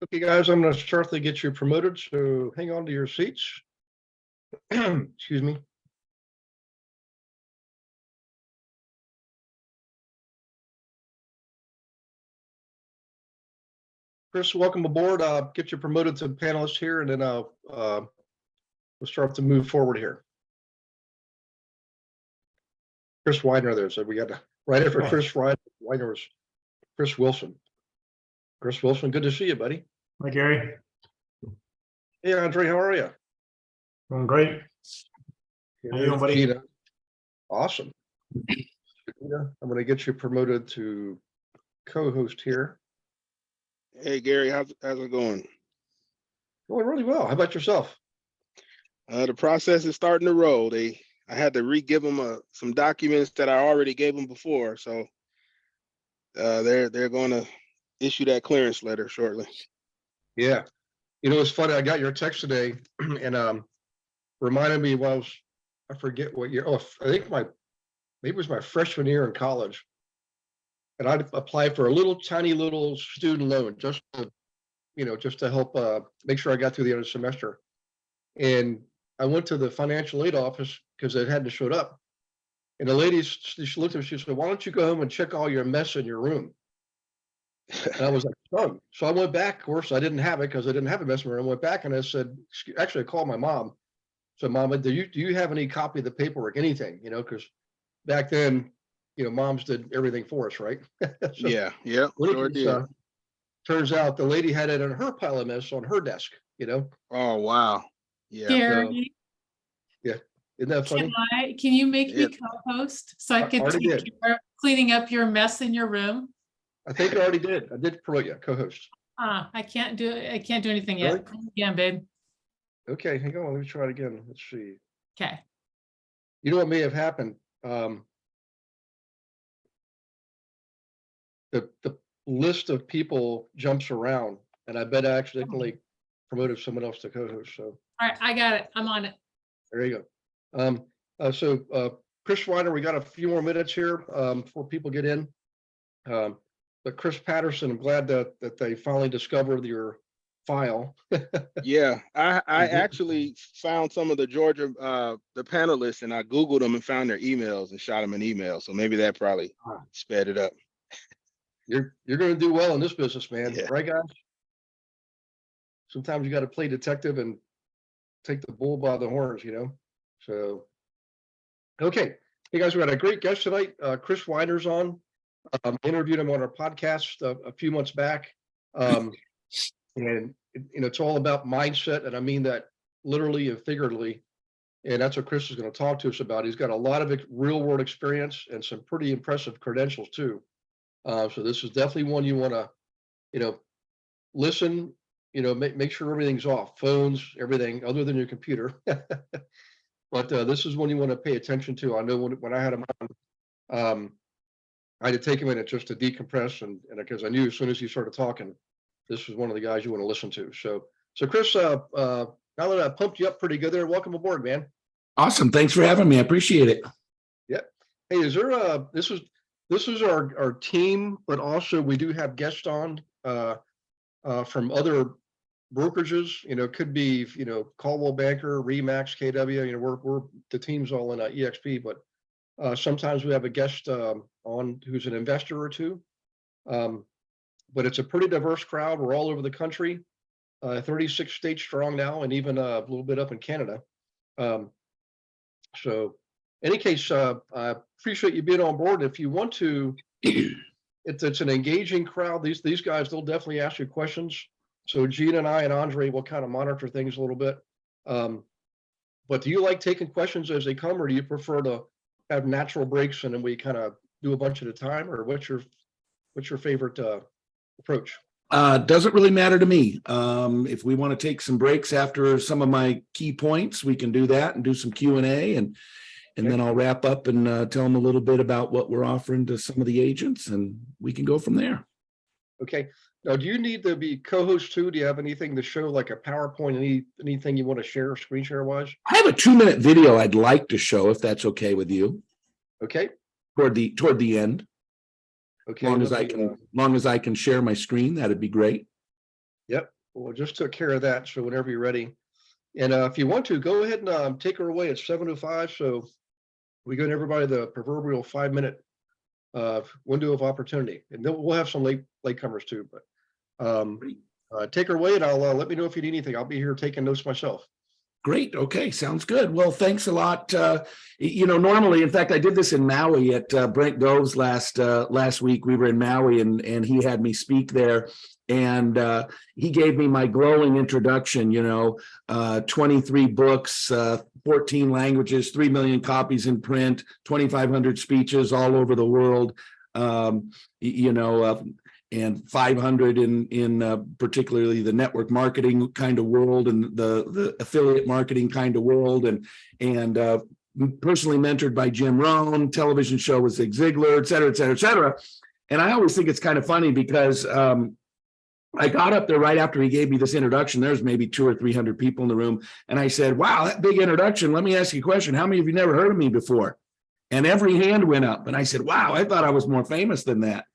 Okay, guys, I'm going to shortly get you promoted, so hang on to your seats. Excuse me. Chris, welcome aboard. Get you promoted to panelist here, and then we'll start to move forward here. Chris Widener there, so we got right after Chris Widener was Chris Wilson. Chris Wilson, good to see you, buddy. Hi, Gary. Hey, Andre, how are you? Doing great. How you doing, buddy? Gina. Awesome. Gina, I'm going to get you promoted to co-host here. Hey, Gary, how's it going? Going really well. How about yourself? The process is starting to roll. I had to re-give them some documents that I already gave them before, so they're going to issue that clearance letter shortly. Yeah, you know, it's funny. I got your text today, and reminded me I forget what year. Oh, I think maybe it was my freshman year in college, and I applied for a tiny little student loan just to help make sure I got through the end of the semester. And I went to the financial aid office because it hadn't showed up. And the lady, she looked at me, she said, "Why don't you go home and check all your mess in your room?" And I was like, "Oh." So I went back. Of course, I didn't have it because I didn't have a mess in my room. I went back and I said, actually, I called my mom. So, "Mom, do you have any copy of the paperwork, anything?" You know, because back then, you know, moms did everything for us, right? So, yeah, sure did. Turns out the lady had it in her pile of mess on her desk, you know? Oh, wow. Yeah. Gary, Yeah. Isn't that funny? can you make me co-host so I can already take did. care of cleaning up your mess in your room? I think I already did. I did promote you, co-host. I can't do anything Really? yet. Again, babe. Okay, hang on. Let me try it again. Let's see. Okay. You know what may have happened? The list of people jumps around, and I bet I accidentally promoted someone else to co-host. So All right, I got it. I'm on it. there you go. Chris Widener, we got a few more minutes here before people get in. But Chris Patterson, I'm glad that they finally discovered your file. Yeah, I actually found some of the Georgia the panelists, and I Googled them and found their emails and shot them an email. So maybe that probably sped it up. You're going to do well in this business, man. Yeah. Right, guys? Sometimes you got to play detective and take the bull by the horns, you know? So, okay. Hey, guys, we got a great guest tonight. Chris Widener's on. Interviewed him on our podcast a few months back. And, you know, it's all about mindset. And I mean that literally and figuratively. And that's what Chris is going to talk to us about. He's got a lot of real world experience and some pretty impressive credentials too. So this is definitely one you want to, you know, listen, you know, make sure everything's off, phones, everything other than your computer. But this is one you want to pay attention to. I know when I had him on, I had to take a minute just to decompress, and because I knew as soon as he started talking, this was one of the guys you want to listen to. So Chris, now that I pumped you up pretty good there, welcome aboard, man. Awesome. Thanks for having me. I appreciate it. Yep. Hey, is there this is our team, but also we do have guests on from other brokerages. You know, could be, you know, Caldwell Banker, Remax, KW. You know, we're the team's all in EXP, but sometimes we have a guest on who's an investor or two. But it's a pretty diverse crowd. We're all over the country, 36 states strong now, and even a little bit up in Canada. So in any case, I appreciate you being on board. If you want to, it's an engaging crowd. These guys, they'll definitely ask you questions. So Gina and I and Andre will kind of monitor things a little bit. But do you like taking questions as they come, or do you prefer to have natural breaks and then we kind of do a bunch at a time? Or what's your favorite approach? Doesn't really matter to me. If we want to take some breaks after some of my key points, we can do that and do some Q&A, and then I'll wrap up and tell them a little bit about what we're offering to some of the agents, and we can go from there. Okay. Now, do you need to be co-host too? Do you have anything to show, like a PowerPoint, anything you want to share screen share wise? I have a 2-minute video I'd like to show, if that's okay with you. Okay. Toward the end. Okay. Long as I can share my screen, that'd be great. Yep. Well, just took care of that. So whenever you're ready. And if you want to, go ahead and take her away at 7:05. So we give everybody the proverbial 5-minute window of opportunity. And then we'll have some latecomers too. But take her away, and I'll let me know if you need anything. I'll be here taking notes myself. Great. Okay. Sounds good. Well, thanks a lot. Normally, in fact, I did this in Maui at Brent Gove's last week. We were in Maui and he had me speak there. And he gave me my glowing introduction, 23 books, 14 languages, 3 million copies in print, 2,500 speeches all over the world, and 500 in particularly the network marketing kind of world and the affiliate marketing kind of world, and personally mentored by Jim Rohn, television show with Zig Ziglar, et cetera, et cetera, et cetera. And I always think it's kind of funny because I got up there right after he gave me this introduction. There's maybe 200 or 300 people in the room. And I said, wow, that big introduction. Let me ask you a question. How many of you never heard of me before? And every hand went up. And I said, wow, I thought I was more famous than that.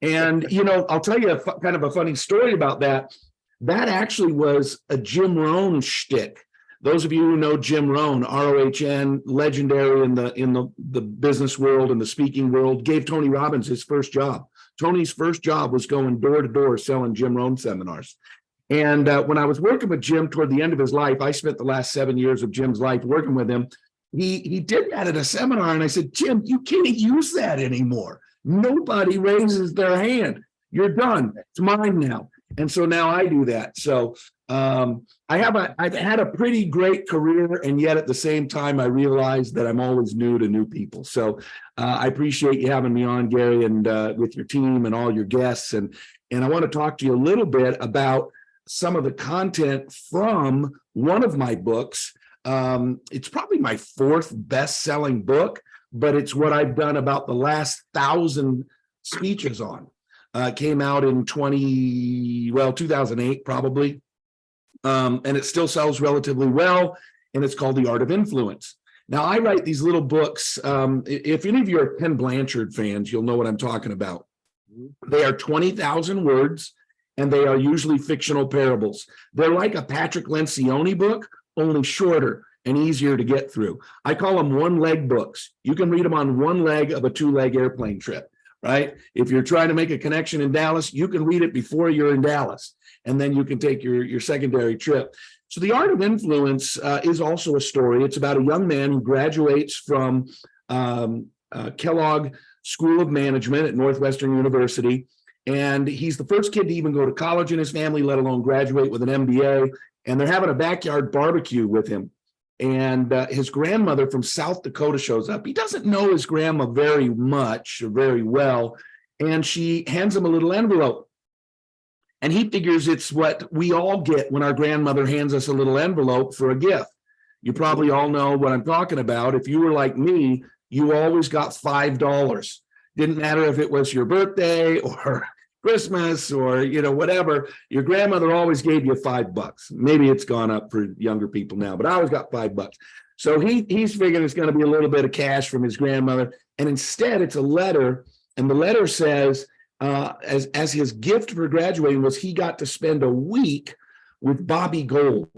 And, I'll tell you kind of a funny story about that. That actually was a Jim Rohn shtick. Those of you who know Jim Rohn, ROHN, legendary in the business world and the speaking world, gave Tony Robbins his first job. Tony's first job was going door to door selling Jim Rohn seminars. And when I was working with Jim toward the end of his life, I spent the last 7 years of Jim's life working with him. He did that at a seminar, and I said, Jim, you can't use that anymore. Nobody raises their hand. You're done. It's mine now. And so now I do that. So I've had a pretty great career, and yet at the same time, I realize that I'm always new to new people. So I appreciate you having me on, Gary, and with your team and all your guests. And I want to talk to you a little bit about some of the content from one of my books. It's probably my 4th best-selling book, but it's what I've done about the last 1,000 speeches on. Came out in 2008, probably. And it still sells relatively well. And it's called The Art of Influence. Now, I write these little books. If any of you are Penn Blanchard fans, you'll know what I'm talking about. They are 20,000 words, and they are usually fictional parables. They're like a Patrick Lencioni book, only shorter and easier to get through. I call them one-leg books. You can read them on one leg of a 2-leg airplane trip. Right? If you're trying to make a connection in Dallas, you can read it before you're in Dallas, and then you can take your secondary trip. So The Art of Influence is also a story. It's about a young man who graduates from Kellogg School of Management at Northwestern University, and he's the first kid to even go to college in his family, let alone graduate with an MBA, and they're having a backyard barbecue with him. And his grandmother from South Dakota shows up. He doesn't know his grandma very much or very well. And she hands him a little envelope. And he figures it's what we all get when our grandmother hands us a little envelope for a gift. You probably all know what I'm talking about. If you were like me, you always got $5. Didn't matter if it was your birthday or Christmas or, whatever, your grandmother always gave you $5. Maybe it's gone up for younger people now, but I always got $5. So he's figuring it's going to be a little bit of cash from his grandmother. And instead it's a letter. And the letter says, as his gift for graduating was he got to spend a week with Bobby Gold.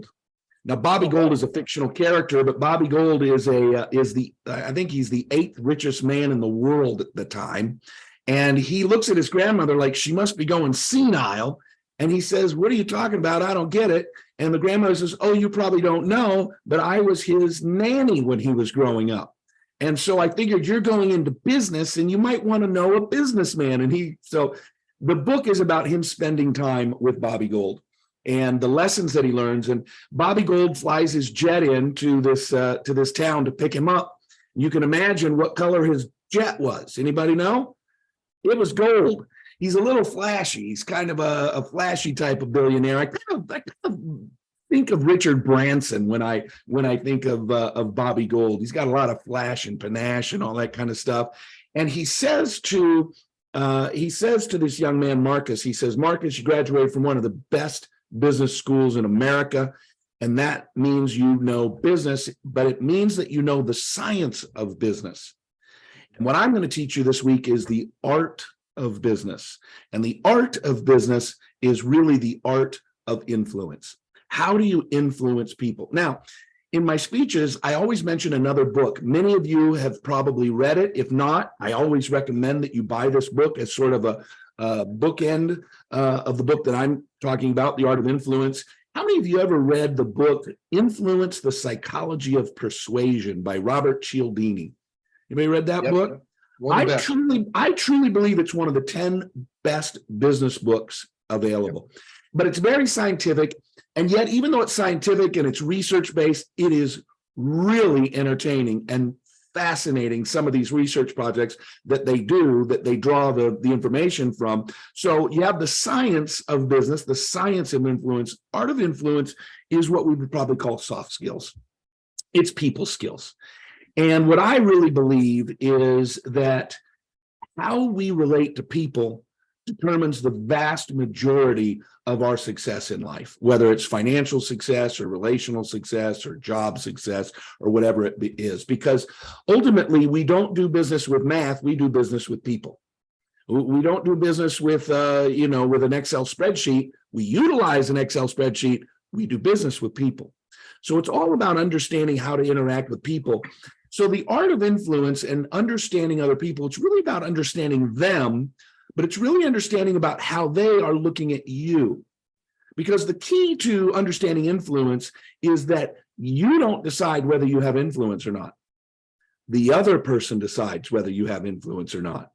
Now, Bobby Gold is a fictional character, but Bobby Gold I think he's the 8th richest man in the world at the time. And he looks at his grandmother like she must be going senile. And he says, what are you talking about? I don't get it. And the grandmother says, oh, you probably don't know, but I was his nanny when he was growing up. And so I figured you're going into business and you might want to know a businessman. So the book is about him spending time with Bobby Gold and the lessons that he learns. And Bobby Gold flies his jet in to this town to pick him up. You can imagine what color his jet was. Anybody know? It was gold. He's a little flashy. He's kind of a flashy type of billionaire. I kind of think of Richard Branson when I think of Bobby Gold. He's got a lot of flash and panache and all that kind of stuff. And he says to this young man, Marcus, he says, Marcus, you graduated from one of the best business schools in America. And that means you know business, but it means that you know the science of business. And what I'm going to teach you this week is the art of business. And the art of business is really the art of influence. How do you influence people? Now, in my speeches, I always mention another book. Many of you have probably read it. If not, I always recommend that you buy this book as sort of a bookend of the book that I'm talking about, The Art of Influence. How many of you ever read the book Influence, the Psychology of Persuasion by Robert Cialdini? Anybody read that Yep. book? One of the best. I truly believe it's one of the 10 best business books available. But it's very scientific. And yet, even though it's scientific and it's research-based, it is really entertaining and fascinating, some of these research projects that they do, that they draw the information from. So you have the science of business, the science of influence. Art of influence is what we would probably call soft skills. It's people skills. And what I really believe is that how we relate to people determines the vast majority of our success in life, whether it's financial success or relational success or job success or whatever it is, because ultimately we don't do business with math, we do business with people. We don't do business with, with an Excel spreadsheet. We utilize an Excel spreadsheet. We do business with people. So it's all about understanding how to interact with people. So the art of influence and understanding other people, it's really about understanding them, but it's really understanding about how they are looking at you. Because the key to understanding influence is that you don't decide whether you have influence or not. The other person decides whether you have influence or not.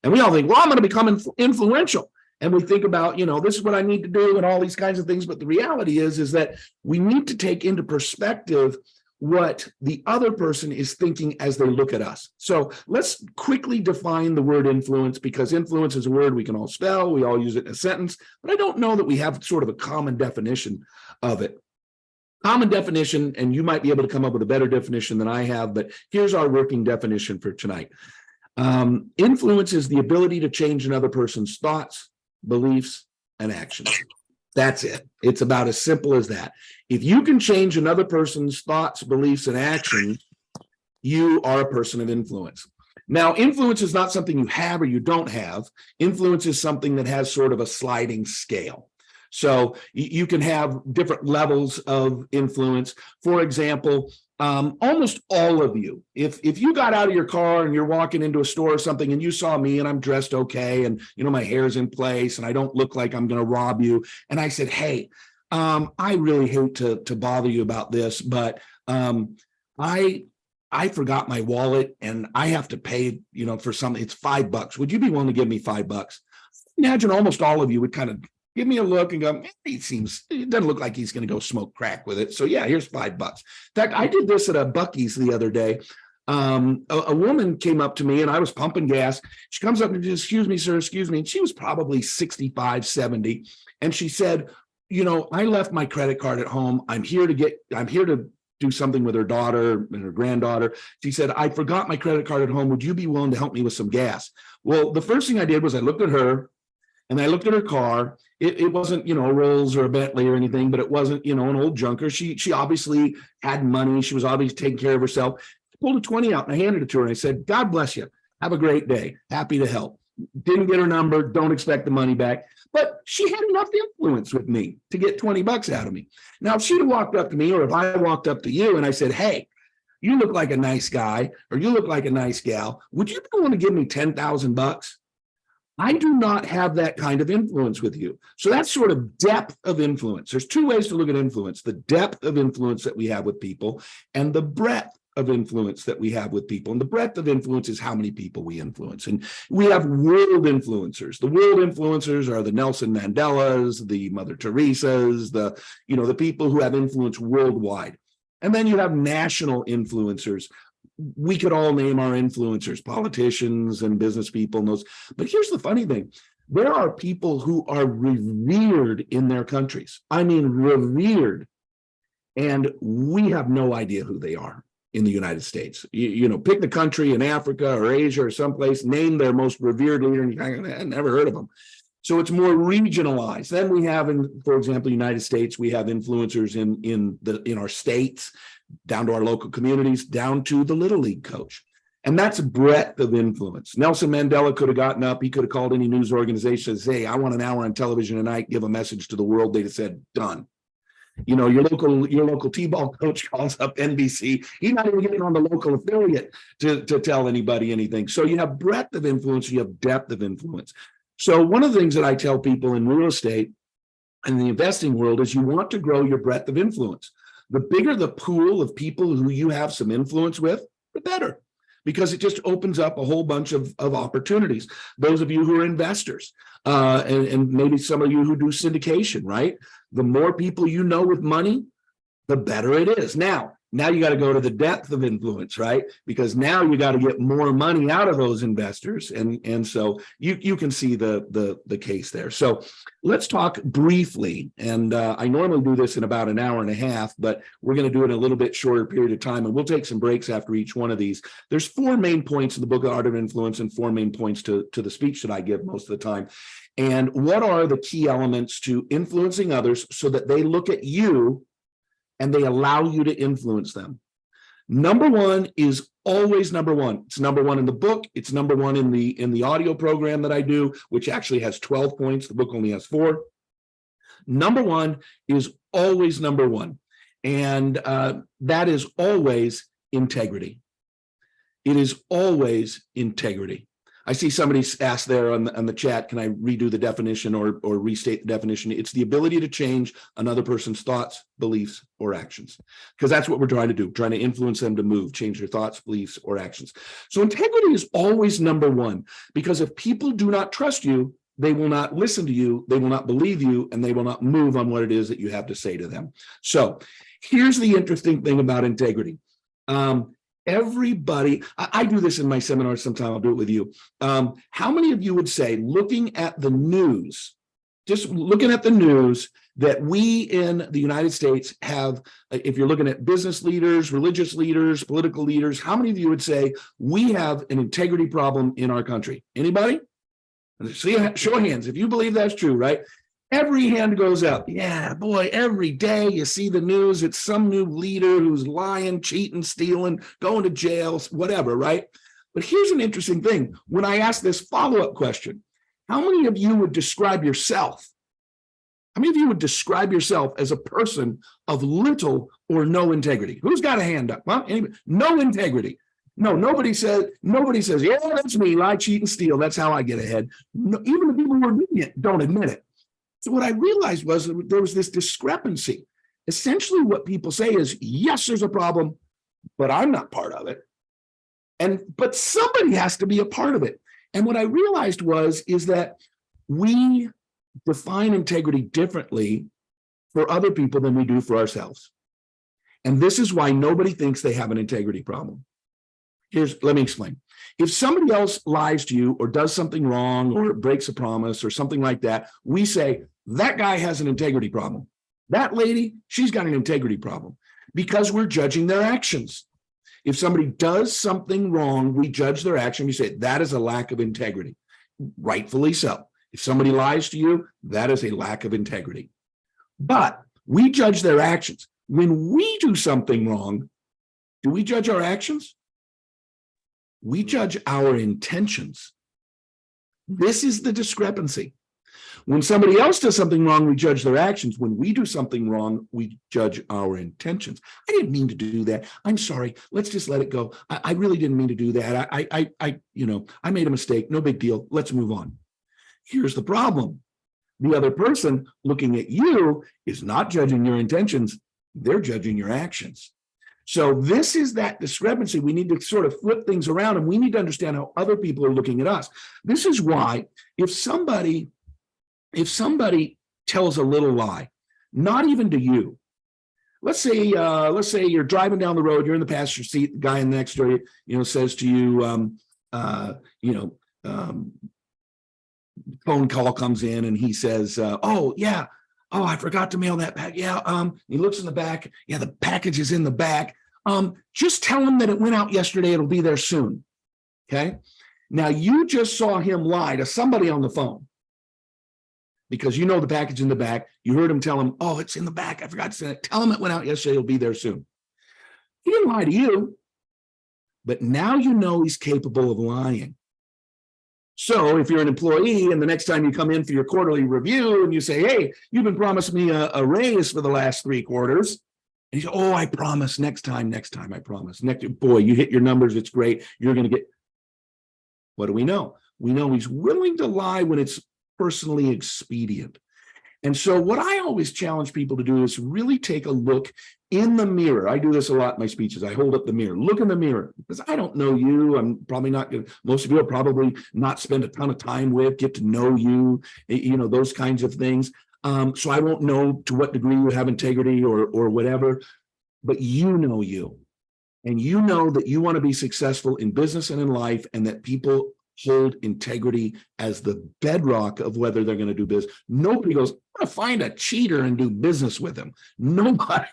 And we all think, well, I'm going to become influential. And we think about, this is what I need to do and all these kinds of things. But the reality is that we need to take into perspective what the other person is thinking as they look at us. So let's quickly define the word influence, because influence is a word we can all spell. We all use it in a sentence, but I don't know that we have sort of a common definition of it. Common definition, and you might be able to come up with a better definition than I have, but here's our working definition for tonight. Influence is the ability to change another person's thoughts, beliefs, and actions. That's it. It's about as simple as that. If you can change another person's thoughts, beliefs, and actions, you are a person of influence. Now, influence is not something you have or you don't have. Influence is something that has sort of a sliding scale. So you can have different levels of influence. For example, almost all of you, if you got out of your car and you're walking into a store or something and you saw me and I'm dressed okay and my hair's in place and I don't look like I'm going to rob you, and I said, hey, I really hate to bother you about this, but I forgot my wallet and I have to pay for something. It's $5. Would you be willing to give me $5? Imagine almost all of you would kind of give me a look and go, it doesn't look like he's going to go smoke crack with it. So yeah, here's $5. In fact, I did this at a Buc-ee's the other day. A woman came up to me and I was pumping gas. She comes up and says, excuse me, sir, excuse me. And she was probably 65, 70. And she said, I left my credit card at home. I'm here to do something with her daughter and her granddaughter. She said, I forgot my credit card at home. Would you be willing to help me with some gas? Well, the first thing I did was I looked at her and I looked at her car. It wasn't, a Rolls or a Bentley or anything, but it wasn't, an old junker. She obviously had money. She was obviously taking care of herself. I pulled a 20 out and I handed it to her. And I said, God bless you. Have a great day. Happy to help. Didn't get her number. Don't expect the money back. But she had enough influence with me to get $20 out of me. Now, if she'd have walked up to me, or if I walked up to you and I said, hey, you look like a nice guy, or you look like a nice gal, would you want to give me $10,000? I do not have that kind of influence with you. So that's sort of depth of influence. There's two ways to look at influence: the depth of influence that we have with people and the breadth of influence that we have with people. And the breadth of influence is how many people we influence. And we have world influencers. The world influencers are the Nelson Mandelas, the Mother Teresas, the people who have influence worldwide. And then you have national influencers. We could all name our influencers, politicians and business people and those. But here's the funny thing. There are people who are revered in their countries. I mean, revered. And we have no idea who they are in the United States. Pick the country in Africa or Asia or someplace, name their most revered leader, and I never heard of them. So it's more regionalized. Then we have, for example, United States, we have influencers in our states, down to our local communities, down to the Little League coach. And that's breadth of influence. Nelson Mandela could have gotten up. He could have called any news organization and say, hey, I want an hour on television tonight, give a message to the world. They'd have said, done. You know, your local T-ball coach calls up NBC. He's not even getting on the local affiliate to tell anybody anything. So you have breadth of influence, you have depth of influence. So one of the things that I tell people in real estate and the investing world is you want to grow your breadth of influence. The bigger the pool of people who you have some influence with, the better, because it just opens up a whole bunch of opportunities. Those of you who are investors, and maybe some of you who do syndication, right? The more people you know with money, the better it is. Now you got to go to the depth of influence, right? Because now you got to get more money out of those investors. And so you can see the case there. So let's talk briefly. And I normally do this in about an hour and a half, but we're going to do it in a little bit shorter period of time. And we'll take some breaks after each one of these. There's 4 main points in the book, The Art of Influence, and 4 main points to the speech that I give most of the time. And what are the key elements to influencing others so that they look at you and they allow you to influence them? Number 1 is always number 1. It's number 1 in the book. It's number 1 in the audio program that I do, which actually has 12 points. The book only has 4. Number 1 is always number 1. And that is always integrity. It is always integrity. I see somebody asked there on the chat, can I redo the definition or restate the definition? It's the ability to change another person's thoughts, beliefs, or actions. Because that's what we're trying to do, trying to influence them to move, change their thoughts, beliefs, or actions. So integrity is always number 1, because if people do not trust you, they will not listen to you, they will not believe you, and they will not move on what it is that you have to say to them. So here's the interesting thing about integrity. Everybody, I do this in my seminars sometime, I'll do it with you. How many of you would say, looking at the news, just looking at the news, that we in the United States have, if you're looking at business leaders, religious leaders, political leaders, how many of you would say we have an integrity problem in our country? Anybody? See, show of hands if you believe that's true, right? Every hand goes up. Yeah, boy, every day you see the news, it's some new leader who's lying, cheating, stealing, going to jail, whatever, right? But here's an interesting thing. When I ask this follow-up question, how many of you would describe yourself? How many of you would describe yourself as a person of little or no integrity? Who's got a hand up? Huh? Anybody? No integrity. No, nobody says, yeah, that's me, lie, cheat, and steal. That's how I get ahead. No, even the people who are doing it don't admit it. So what I realized was that there was this discrepancy. Essentially what people say is, yes, there's a problem, but I'm not part of it. But somebody has to be a part of it. And what I realized is that we define integrity differently for other people than we do for ourselves. And this is why nobody thinks they have an integrity problem. Let me explain. If somebody else lies to you or does something wrong or breaks a promise or something like that, we say, that guy has an integrity problem. That lady, she's got an integrity problem, because we're judging their actions. If somebody does something wrong, we judge their action. We say that is a lack of integrity. Rightfully so. If somebody lies to you, that is a lack of integrity. But we judge their actions. When we do something wrong, do we judge our actions? We judge our intentions. This is the discrepancy. When somebody else does something wrong, we judge their actions. When we do something wrong, we judge our intentions. I didn't mean to do that. I'm sorry. Let's just let it go. I really didn't mean to do that. I made a mistake. No big deal. Let's move on. Here's the problem. The other person looking at you is not judging your intentions. They're judging your actions. So this is that discrepancy. We need to sort of flip things around, and we need to understand how other people are looking at us. This is why if somebody tells a little lie, not even to you, let's say you're driving down the road, you're in the passenger seat, the guy in the next door, says to you, phone call comes in and he says, I forgot to mail that pack. Yeah. He looks in the back. Yeah, the package is in the back. Just tell him that it went out yesterday. It'll be there soon. Okay. Now you just saw him lie to somebody on the phone because the package in the back. You heard him tell him, oh, it's in the back. I forgot to say it. Tell him it went out yesterday. It'll be there soon. He didn't lie to you, but now you know he's capable of lying. So if you're an employee and the next time you come in for your quarterly review and you say, hey, you've been promising me a raise for the last 3 quarters. And you say, oh, I promise next time, I promise. Boy, you hit your numbers, it's great. You're going to get, what do we know? We know he's willing to lie when it's personally expedient. And so what I always challenge people to do is really take a look in the mirror. I do this a lot in my speeches. I hold up the mirror, look in the mirror, because I don't know you. I'm probably not going to, most of you will probably not spend a ton of time with, get to know you, those kinds of things. So I won't know to what degree you have integrity or whatever, but you know you. And you know that you want to be successful in business and in life, and that people hold integrity as the bedrock of whether they're going to do business. Nobody goes, I'm going to find a cheater and do business with him. Nobody.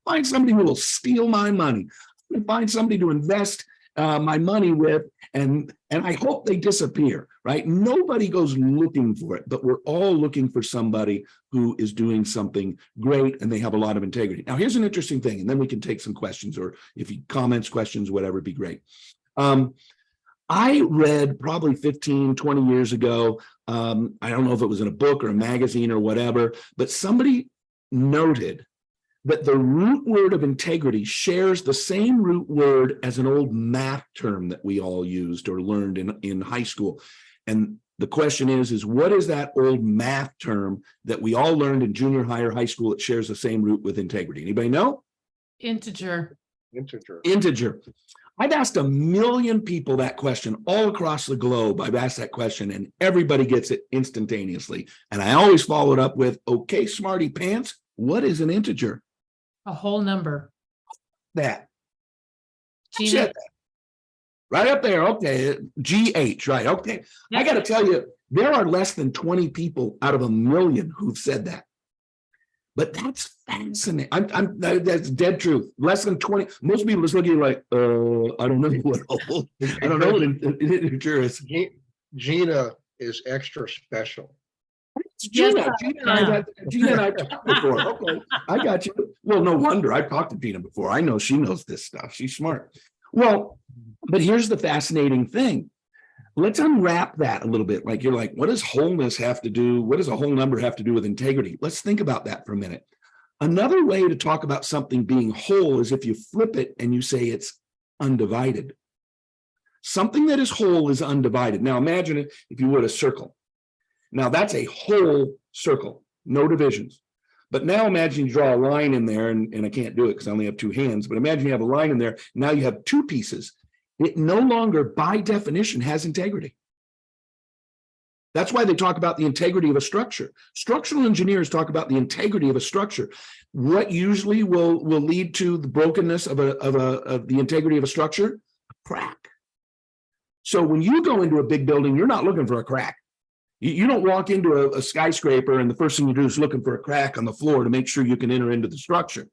Find somebody who will steal my money. I'm going to find somebody to invest my money with, and I hope they disappear, right? Nobody goes looking for it, but we're all looking for somebody who is doing something great and they have a lot of integrity. Now, here's an interesting thing, and then we can take some questions, or if you comments, questions, whatever, it'd be great. I read probably 15, 20 years ago, I don't know if it was in a book or a magazine or whatever, but somebody noted that the root word of integrity shares the same root word as an old math term that we all used or learned in high school. And the question is what is that old math term that we all learned in junior high or high school that shares the same root with integrity? Anybody know? Integer. Integer. I've asked 1 million people that question all across the globe. I've asked that question and everybody gets it instantaneously. And I always follow it up with, okay, smarty pants, what is an integer? A whole number. That. Gina, Shit. Right up there. Okay. GH. Right. Okay. I got to tell you, there are less than 20 people out of 1 million who've said that. But that's fascinating. That's dead truth. Less than 20. Most people just look at you like, I don't know what I don't know what an integer is. Gina is extra special. Gina and I talked before. Okay, I got you. Well, no wonder. I've talked to Gina before. I know she knows this stuff. She's smart. Well, but here's the fascinating thing. Let's unwrap that a little bit. Like you're like, what does wholeness have to do? What does a whole number have to do with integrity? Let's think about that for a minute. Another way to talk about something being whole is if you flip it and you say it's undivided. Something that is whole is undivided. Now imagine it, if you would, a circle. Now that's a whole circle, no divisions. But now imagine you draw a line in there, and I can't do it because I only have 2 hands, but imagine you have a line in there. Now you have 2 pieces. It no longer, by definition, has integrity. That's why they talk about the integrity of a structure. Structural engineers talk about the integrity of a structure. What usually will lead to the brokenness of the integrity of a structure? A crack. So when you go into a big building, you're not looking for a crack. You don't walk into a skyscraper and the first thing you do is looking for a crack on the floor to make sure you can enter into the structure.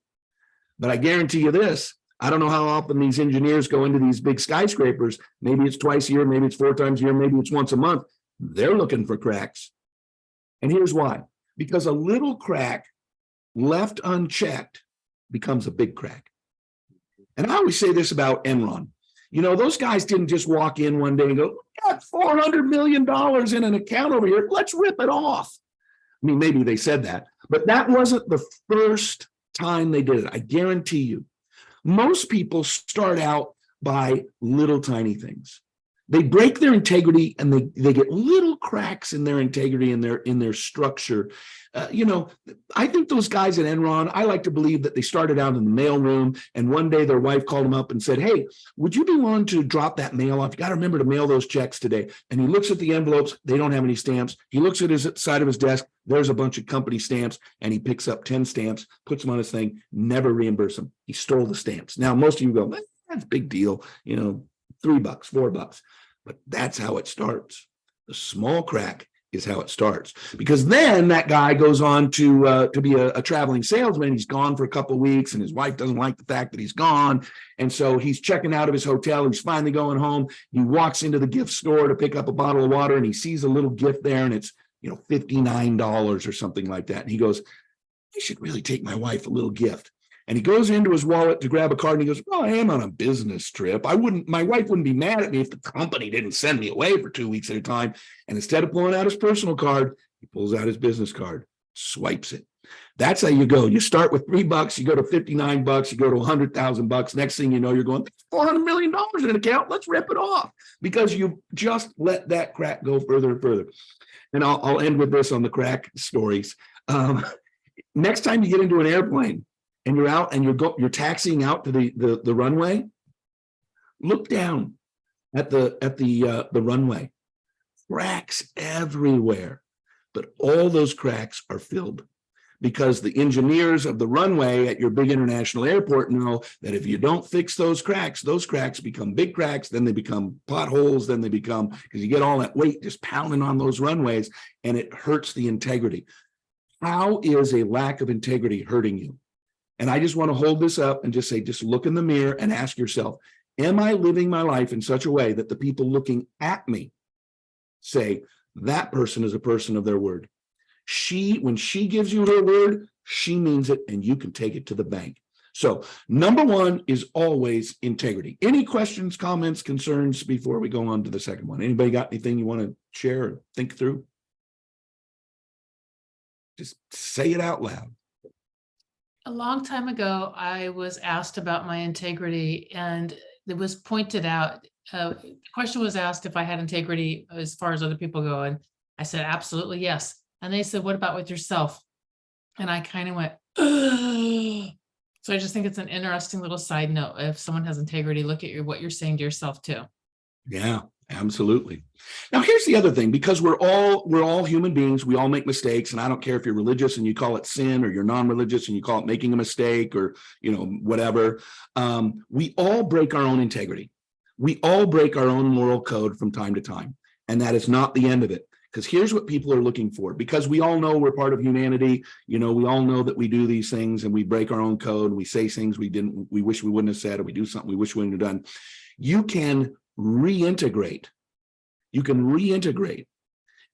But I guarantee you this, I don't know how often these engineers go into these big skyscrapers. Maybe it's twice a year, maybe it's 4 times a year, maybe it's once a month. They're looking for cracks. And here's why. Because a little crack left unchecked becomes a big crack. And I always say this about Enron. You know, those guys didn't just walk in one day and go, we got $400 million in an account over here. Let's rip it off. I mean, maybe they said that, but that wasn't the first time they did it. I guarantee you. Most people start out by little tiny things. They break their integrity and they get little cracks in their integrity in their structure. I think those guys at Enron, I like to believe that they started out in the mailroom and one day their wife called them up and said, hey, would you be willing to drop that mail off? You got to remember to mail those checks today. And he looks at the envelopes. They don't have any stamps. He looks at his side of his desk. There's a bunch of company stamps and he picks up 10 stamps, puts them on his thing, never reimburse them. He stole the stamps. Now, most of you go, that's a big deal. $3, $4. But that's how it starts. The small crack is how it starts. Because then that guy goes on to be a traveling salesman. He's gone for a couple of weeks and his wife doesn't like the fact that he's gone. And so he's checking out of his hotel. He's finally going home. He walks into the gift store to pick up a bottle of water and he sees a little gift there and it's $59 or something like that. And he goes, I should really take my wife a little gift. And he goes into his wallet to grab a card and he goes, well, I am on a business trip. My wife wouldn't be mad at me if the company didn't send me away for 2 weeks at a time. And instead of pulling out his personal card, he pulls out his business card, swipes it. That's how you go. You start with $3, you go to $59, you go to $100,000. Next thing you know, you're going, $400 million in an account. Let's rip it off, because you just let that crack go further and further. And I'll end with this on the crack stories. Next time you get into an airplane and you're out and you're taxiing out to the runway, look down at the runway. Cracks everywhere, but all those cracks are filled because the engineers of the runway at your big international airport know that if you don't fix those cracks become big cracks, then they become potholes, then they become, because you get all that weight just pounding on those runways and it hurts the integrity. How is a lack of integrity hurting you? And I just want to hold this up and just say, just look in the mirror and ask yourself, am I living my life in such a way that the people looking at me say, that person is a person of their word? When she gives you her word, she means it, and you can take it to the bank. So number one is always integrity. Any questions, comments, concerns before we go on to the second one? Anybody got anything you want to share or think through? Just say it out loud. A long time ago, I was asked about my integrity, and it was pointed out, the question was asked if I had integrity as far as other people go, and I said, absolutely, yes. And they said, what about with yourself? And I kind of went, ugh. So I just think it's an interesting little side note. If someone has integrity, look at what you're saying to yourself too. Yeah, absolutely. Now, here's the other thing, because we're all human beings. We all make mistakes. And I don't care if you're religious and you call it sin, or you're non-religious and you call it making a mistake, or, whatever. We all break our own integrity. We all break our own moral code from time to time. And that is not the end of it. Because here's what people are looking for, because we all know we're part of humanity. We all know that we do these things and we break our own code. And we say things we wish we wouldn't have said, or we do something we wish we wouldn't have done. You can reintegrate. You can reintegrate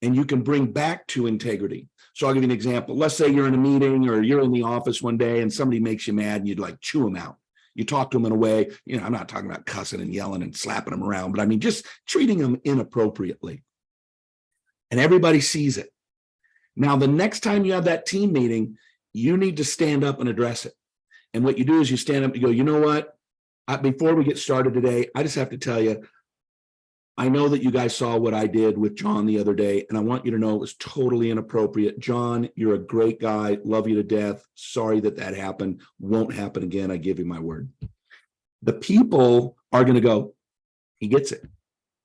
and you can bring back to integrity. So I'll give you an example. Let's say you're in a meeting or you're in the office one day and somebody makes you mad and you'd like chew them out. You talk to them in a way, I'm not talking about cussing and yelling and slapping them around, but I mean, just treating them inappropriately. And everybody sees it. Now, the next time you have that team meeting, you need to stand up and address it. And what you do is you stand up and you go, you know what? Before we get started today, I just have to tell you, I know that you guys saw what I did with John the other day, and I want you to know it was totally inappropriate. John, you're a great guy. Love you to death. Sorry that happened. Won't happen again. I give you my word. The people are going to go, he gets it.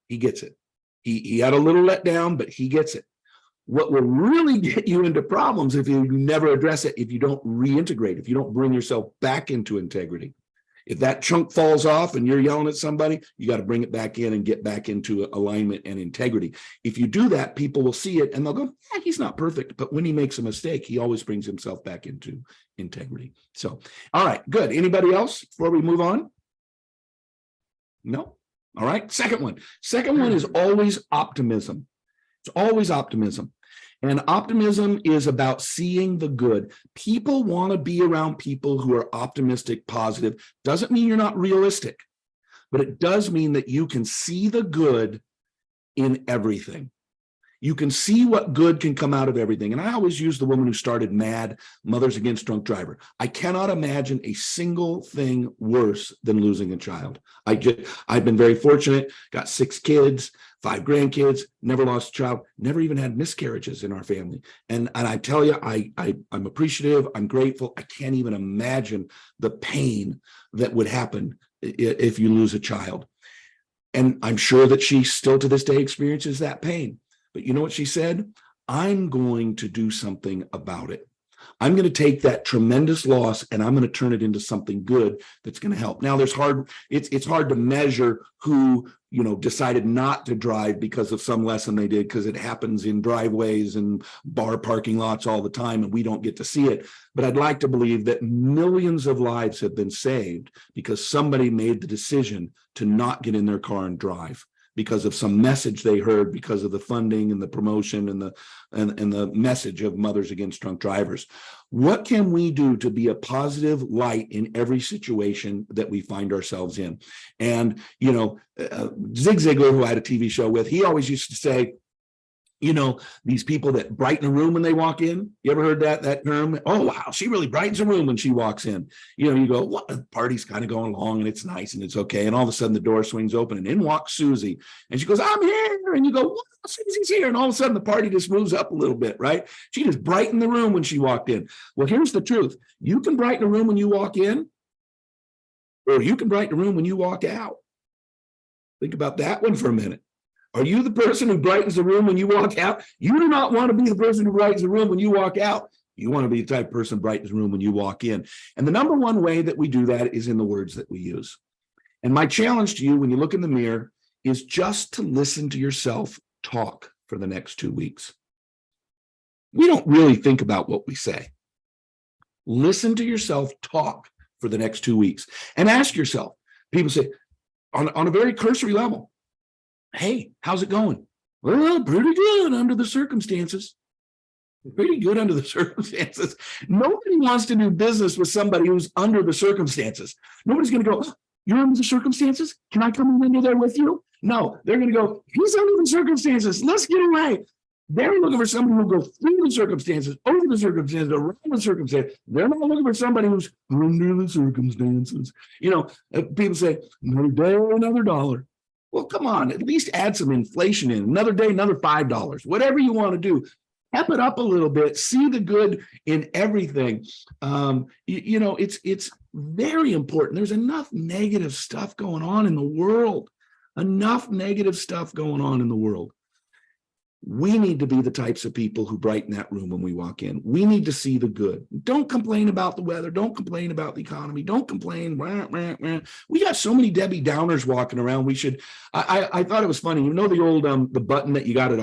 He gets it. He had a little letdown, but he gets it. What will really get you into problems if you never address it, if you don't reintegrate, if you don't bring yourself back into integrity. If that chunk falls off and you're yelling at somebody, you got to bring it back in and get back into alignment and integrity. If you do that, people will see it and they'll go, he's not perfect. But when he makes a mistake, he always brings himself back into integrity. So, all right, good. Anybody else before we move on? No? All right, second one. Second one is always optimism. It's always optimism. And optimism is about seeing the good. People want to be around people who are optimistic, positive. Doesn't mean you're not realistic, but it does mean that you can see the good in everything. You can see what good can come out of everything. And I always use the woman who started MAD, Mothers Against Drunk Driver. I cannot imagine a single thing worse than losing a child. I've been very fortunate, got 6 kids, 5 grandkids, never lost a child, never even had miscarriages in our family. And I tell you, I'm appreciative, I'm grateful. I can't even imagine the pain that would happen if you lose a child. And I'm sure that she still to this day experiences that pain. But you know what she said? I'm going to do something about it. I'm going to take that tremendous loss and I'm going to turn it into something good that's going to help. Now, it's hard to measure who, decided not to drive because of some lesson they did, because it happens in driveways and bar parking lots all the time and we don't get to see it. But I'd like to believe that millions of lives have been saved because somebody made the decision to not get in their car and drive. because of some message they heard because of the funding and the promotion and the message of Mothers Against Drunk Drivers. What can we do to be a positive light in every situation that we find ourselves in? And, you know, Zig Ziglar, who I had a TV show with, he always used to say, you know, these people that brighten a room when they walk in. You ever heard that term? Oh, wow, she really brightens a room when she walks in. You know, you go, what? The party's kind of going along and it's nice and it's okay. And all of a sudden the door swings open and in walks Susie. And she goes, I'm here. And you go, what? Susie's here. And all of a sudden the party just moves up a little bit, right? She just brightened the room when she walked in. Well, here's the truth. You can brighten a room when you walk in, or you can brighten a room when you walk out. Think about that one for a minute. Are you the person who brightens the room when you walk out? You do not want to be the person who brightens the room when you walk out. You want to be the type of person who brightens the room when you walk in. And the number one way that we do that is in the words that we use. And my challenge to you when you look in the mirror is just to listen to yourself talk for the next 2 weeks. We don't really think about what we say. Listen to yourself talk for the next 2 weeks and ask yourself. People say on a very cursory level, hey, how's it going? Well, pretty good under the circumstances. Pretty good under the circumstances. Nobody wants to do business with somebody who's under the circumstances. Nobody's going to go, you're under the circumstances? Can I come in under there with you? No, they're going to go, he's under the circumstances. Let's get away. They're looking for somebody who will go through the circumstances, over the circumstances, around the circumstances. They're not looking for somebody who's under the circumstances. You know, people say, another day, another dollar. Well, come on, at least add some inflation in. Another day, another $5. Whatever you want to do, pep it up a little bit. See the good in everything. You know, it's very important. There's enough negative stuff going on in the world. Enough negative stuff going on in the world. We need to be the types of people who brighten that room when we walk in. We need to see the good. Don't complain about the weather. Don't complain about the economy. Don't complain. We got so many Debbie Downers walking around. We should. I thought it was funny. You know the old the button that you got at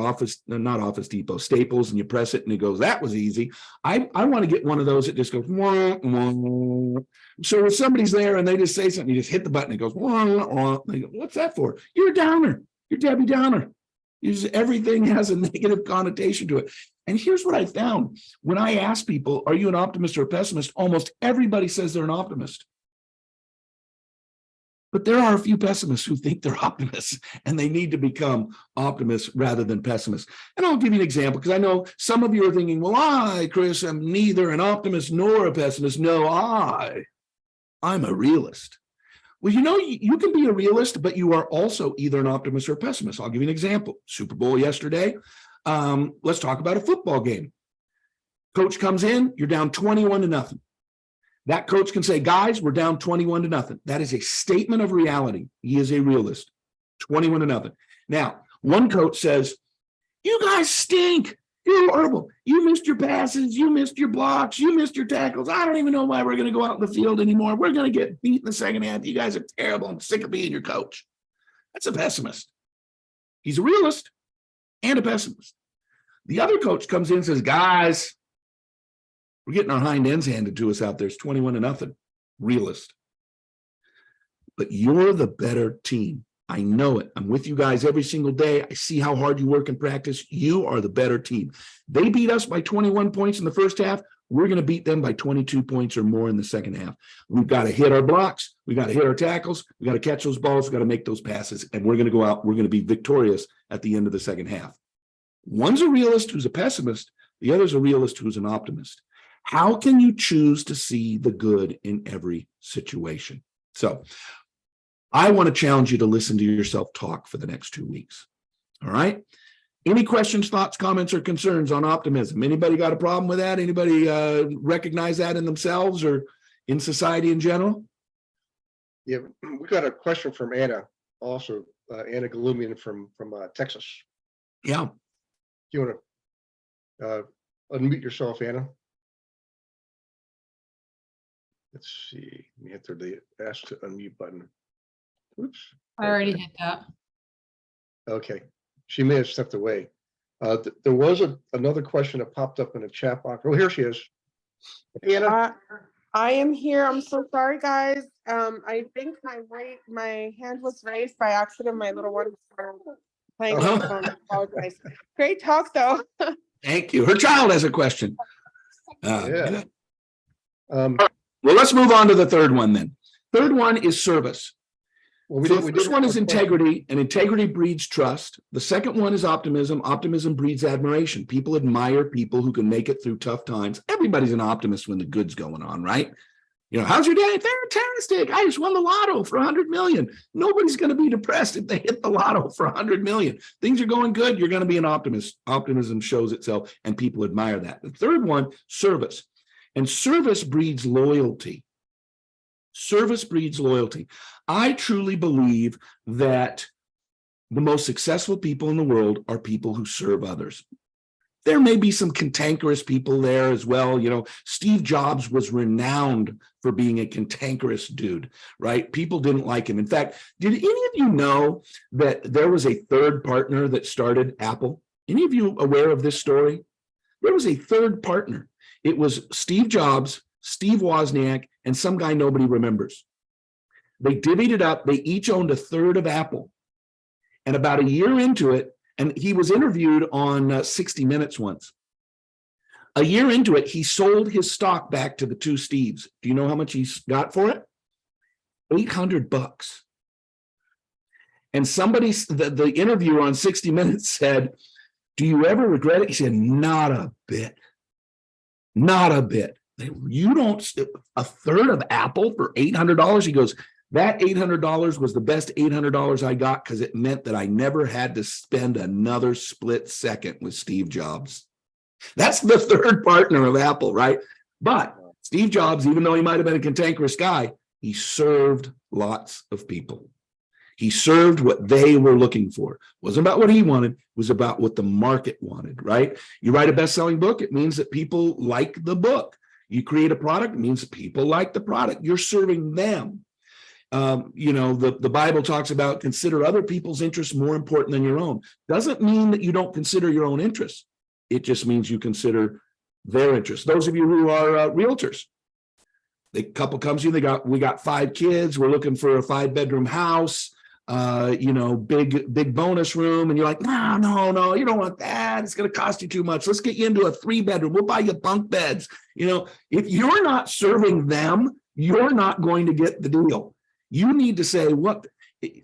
not Office Depot, Staples, and you press it and it goes. That was easy. I want to get one of those that just goes. Wah, wah. So if somebody's there and they just say something, you just hit the button. It goes. Wah, wah. They go, what's that for? You're a downer. You're Debbie Downer. Everything has a negative connotation to it. And here's what I found. When I ask people, are you an optimist or a pessimist? Almost everybody says they're an optimist. But there are a few pessimists who think they're optimists, and they need to become optimists rather than pessimists. And I'll give you an example, because I know some of you are thinking, well, Chris, am neither an optimist nor a pessimist. No, I'm a realist. Well, you know, you can be a realist, but you are also either an optimist or a pessimist. I'll give you an example. Super Bowl yesterday. Let's talk about a football game. Coach comes in, you're down 21-0. That coach can say, guys, we're down 21-0. That is a statement of reality. He is a realist. 21-0. Now, one coach says, you guys stink. You're horrible. You missed your passes. You missed your blocks. You missed your tackles. I don't even know why we're going to go out in the field anymore. We're going to get beat in the second half. You guys are terrible. I'm sick of being your coach. That's a pessimist. He's a realist and a pessimist. The other coach comes in and says, guys, we're getting our hind ends handed to us out there. It's 21-0. Realist. But you're the better team. I know it. I'm with you guys every single day. I see how hard you work in practice. You are the better team. They beat us by 21 points in the first half. We're going to beat them by 22 points or more in the second half. We've got to hit our blocks. We got to hit our tackles. We got to catch those balls. We got to make those passes. And we're going to go out. We're going to be victorious at the end of the second half. One's a realist who's a pessimist. The other's a realist who's an optimist. How can you choose to see the good in every situation? So I want to challenge you to listen to yourself talk for the next 2 weeks. All right. Any questions, thoughts, comments, or concerns on optimism? Anybody got a problem with that? Anybody recognize that in themselves or in society in general? Yeah, we got a question from Anna, also Anna Galumian from Texas. Yeah. You want to unmute yourself, Anna? Let's see. Let me hit the ask to unmute button. Oops. I already hit that. Okay. She may have stepped away. There was another question that popped up in the chat box. Oh, here she is. Hey, Anna. I am here. I'm so sorry, guys. I think my hand was raised by accident. My little one was playing on the phone. I apologize. Great talk, though. Thank you. Her child has a question. Yeah. Good. Um, Well, let's move on to the third one then. Third one is service. well, we So did, the first one is integrity, and integrity breeds trust. The second one is optimism. Optimism breeds admiration. People admire people who can make it through tough times. Everybody's an optimist when the good's going on, right? You know, how's your day? Fantastic. I just won the lotto for 100 million. Nobody's going to be depressed if they hit the lotto for 100 million. Things are going good. You're going to be an optimist. Optimism shows itself, and people admire that. The third one, service. And service breeds loyalty. Service breeds loyalty. I truly believe that the most successful people in the world are people who serve others. There may be some cantankerous people there as well. You know, Steve Jobs was renowned for being a cantankerous dude, right? People didn't like him. In fact, did any of you know that there was a third partner that started Apple? Any of you aware of this story? There was a third partner. It was Steve Jobs, Steve Wozniak, and some guy nobody remembers. They divvied it up. They each owned a third of Apple. And about a year into it, and he was interviewed on 60 Minutes once. A year into it, he sold his stock back to the two Steves. Do you know how much he got for it? $800. And somebody, the interviewer on 60 Minutes said, "Do you ever regret it?" He said, "Not a bit. Not a bit." You don't, a third of Apple for $800? He goes, that $800 was the best $800 I got because it meant that I never had to spend another split second with Steve Jobs. That's the third partner of Apple, right? But Steve Jobs, even though he might have been a cantankerous guy, he served lots of people. He served what they were looking for. It wasn't about what he wanted. It was about what the market wanted, right? You write a best-selling book, it means that people like the book. You create a product, it means that people like the product. You're serving them. You know, the Bible talks about consider other people's interests more important than your own. Doesn't mean that you don't consider your own interests. It just means you consider their interests. Those of you who are realtors, the couple comes to you, we got 5 kids, we're looking for a 5-bedroom house, you know, big bonus room, and you're like, no, you don't want that. It's going to cost you too much. Let's get you into a 3-bedroom. We'll buy you bunk beds. You know, if you're not serving them, you're not going to get the deal. You need to say, what?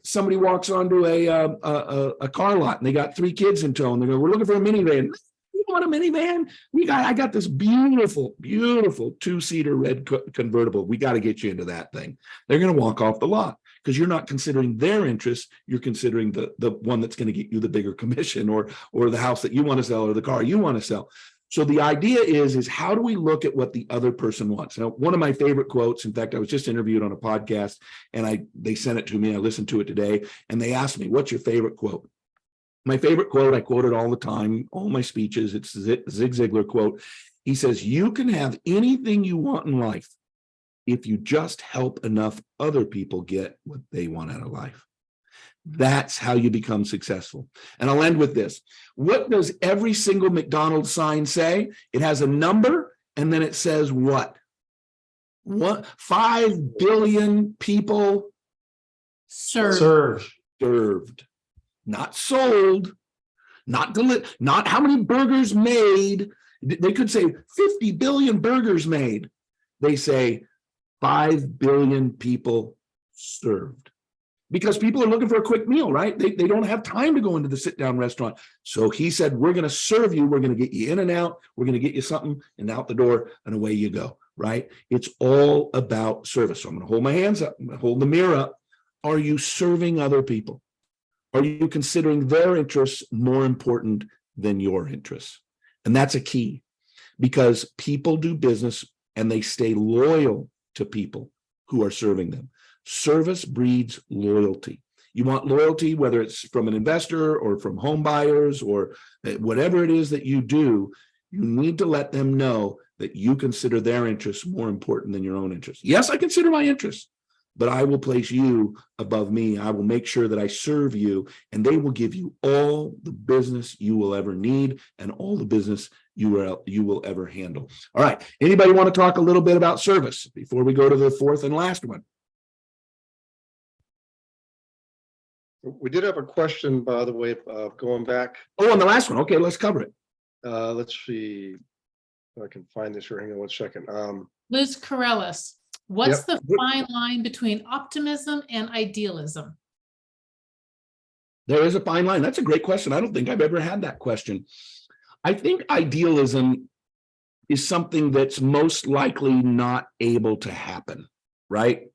Somebody walks onto a car lot and they got 3 kids in tow and they go, "We're looking for a minivan." "You want a minivan? I got this beautiful 2-seater red convertible. We got to get you into that thing." They're going to walk off the lot because you're not considering their interests. You're considering the one that's going to get you the bigger commission or the house that you want to sell or the car you want to sell. So the idea is how do we look at what the other person wants? Now, one of my favorite quotes, in fact, I was just interviewed on a podcast and they sent it to me. I listened to it today and they asked me, "What's your favorite quote?" My favorite quote, I quote it all the time, all my speeches. It's Zig Ziglar quote. He says, "You can have anything you want in life if you just help enough other people get what they want out of life." That's how you become successful. And I'll end with this. What does every single McDonald's sign say? It has a number and then it says what? 5 billion people Serve. served, not sold, not how many burgers made. They could say 50 billion burgers made. They say 5 billion people served. Because people are looking for a quick meal, right? They don't have time to go into the sit-down restaurant. So he said, "We're going to serve you. We're going to get you in and out. We're going to get you something and out the door and away you go," right? It's all about service. So I'm going to hold my hands up. I'm going to hold the mirror up. Are you serving other people? Are you considering their interests more important than your interests? And that's a key because people do business and they stay loyal to people who are serving them. Service breeds loyalty. You want loyalty, whether it's from an investor or from home buyers or whatever it is that you do, you need to let them know that you consider their interests more important than your own interests. Yes, I consider my interests, but I will place you above me. I will make sure that I serve you, and they will give you all the business you will ever need and all the business you will ever handle. All right. Anybody want to talk a little bit about service before we go to the fourth and last one? We did have a question, by the way, going back. Oh, on the last one. Okay, let's cover it. Let's see if I can find this here. Hang on one second. Liz Corellis, what's Yep. the fine line between optimism and idealism? There is a fine line. That's a great question. I don't think I've ever had that question. I think idealism is something that's most likely not able to happen, right?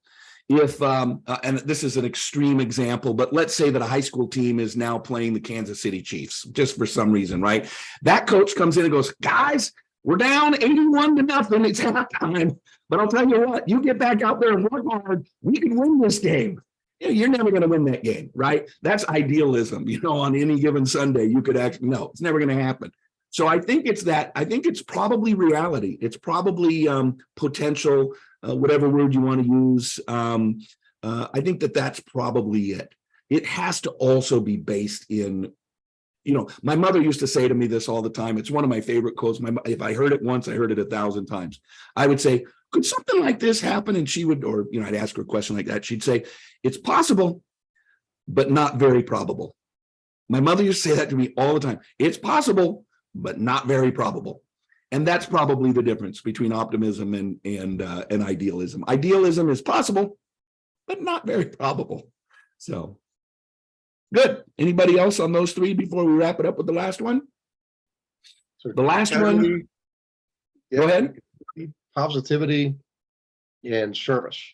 If, and this is an extreme example, but let's say that a high school team is now playing the Kansas City Chiefs, just for some reason, right? That coach comes in and goes, guys, we're down 81-0. It's halftime. But I'll tell you what, you get back out there and work hard, we can win this game. You know, you're never going to win that game, right? That's idealism. You know, on any given Sunday, you could actually, no, it's never going to happen. So I think it's that. I think it's probably reality. It's probably potential, whatever word you want to use. I think that that's probably it. It has to also be based in, you know, my mother used to say to me this all the time. It's one of my favorite quotes. If I heard it once, I heard it 1,000 times. I would say, could something like this happen? And she would, or, you know, I'd ask her a question like that. She'd say, it's possible, but not very probable. My mother used to say that to me all the time. It's possible, but not very probable. And that's probably the difference between optimism and idealism. Idealism is possible, but not very probable. So good. Anybody else on those three before we wrap it up with the last one? So The last one, yeah, go ahead. Positivity and service.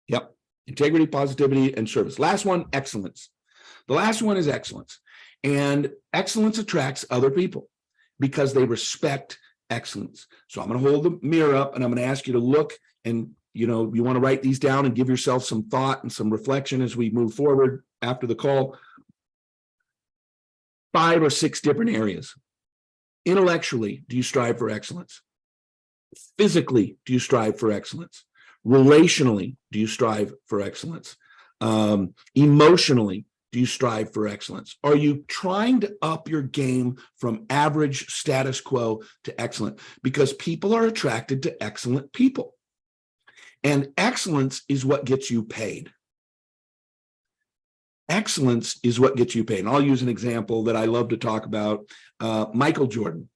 Yep. Integrity, positivity, and service. Last one, excellence. The last one is excellence. And excellence attracts other people because they respect excellence. So I'm going to hold the mirror up and I'm going to ask you to look, and you know, you want to write these down and give yourself some thought and some reflection as we move forward after the call. 5 or 6 different areas. Intellectually, do you strive for excellence? Physically, do you strive for excellence? Relationally, do you strive for excellence? Emotionally, do you strive for excellence? Are you trying to up your game from average status quo to excellent? Because people are attracted to excellent people. And excellence is what gets you paid. Excellence is what gets you paid. And I'll use an example that I love to talk about, Michael Jordan.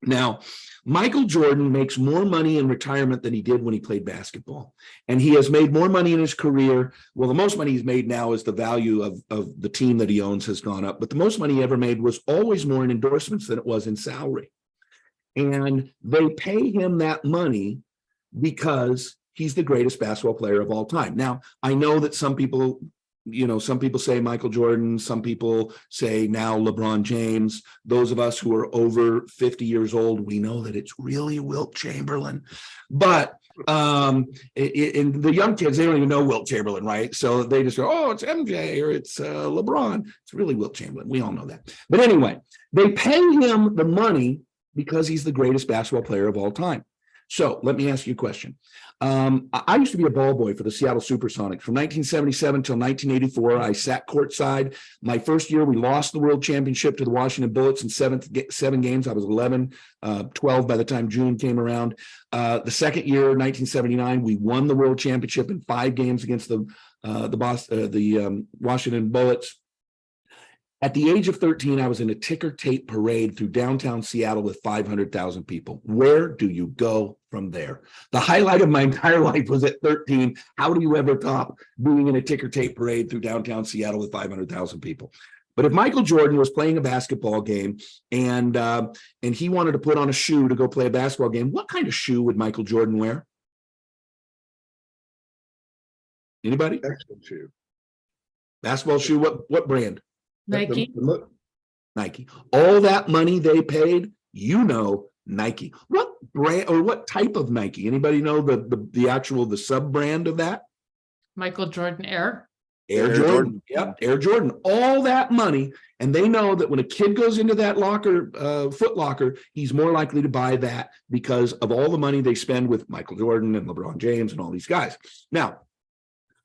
Now, Michael Jordan makes more money in retirement than he did when he played basketball. And he has made more money in his career. Well, the most money he's made now is the value of the team that he owns has gone up. But the most money he ever made was always more in endorsements than it was in salary. And they pay him that money because he's the greatest basketball player of all time. Now, I know that some people, you know, some people say Michael Jordan, some people say now LeBron James. Those of us who are over 50 years old, we know that it's really Wilt Chamberlain. But in the young kids, they don't even know Wilt Chamberlain, right? So they just go, oh, it's MJ or it's LeBron. It's really Wilt Chamberlain. We all know that. But anyway, they pay him the money because he's the greatest basketball player of all time. So let me ask you a question. I used to be a ball boy for the Seattle Supersonics. From 1977 till 1984, I sat courtside. My first year, we lost the world championship to the Washington Bullets in 7 games. I was 11, 12 by the time June came around. The second year, 1979, we won the world championship in 5 games against the Washington Bullets. At the age of 13, I was in a ticker tape parade through downtown Seattle with 500,000 people. Where do you go from there? The highlight of my entire life was at 13. How do you ever top being in a ticker tape parade through downtown Seattle with 500,000 people? But if Michael Jordan was playing a basketball game and he wanted to put on a shoe to go play a basketball game, what kind of shoe would Michael Jordan wear? Anybody? Excellent shoe. Basketball shoe, what brand? Nike. Nike. All that money they paid, you know, Nike. What brand or what type of Nike? Anybody know the sub brand of that? Michael Jordan Air. Air Jordan. Yep, Air Jordan. All that money, and they know that when a kid goes into that locker, Foot Locker, he's more likely to buy that because of all the money they spend with Michael Jordan and LeBron James and all these guys. Now,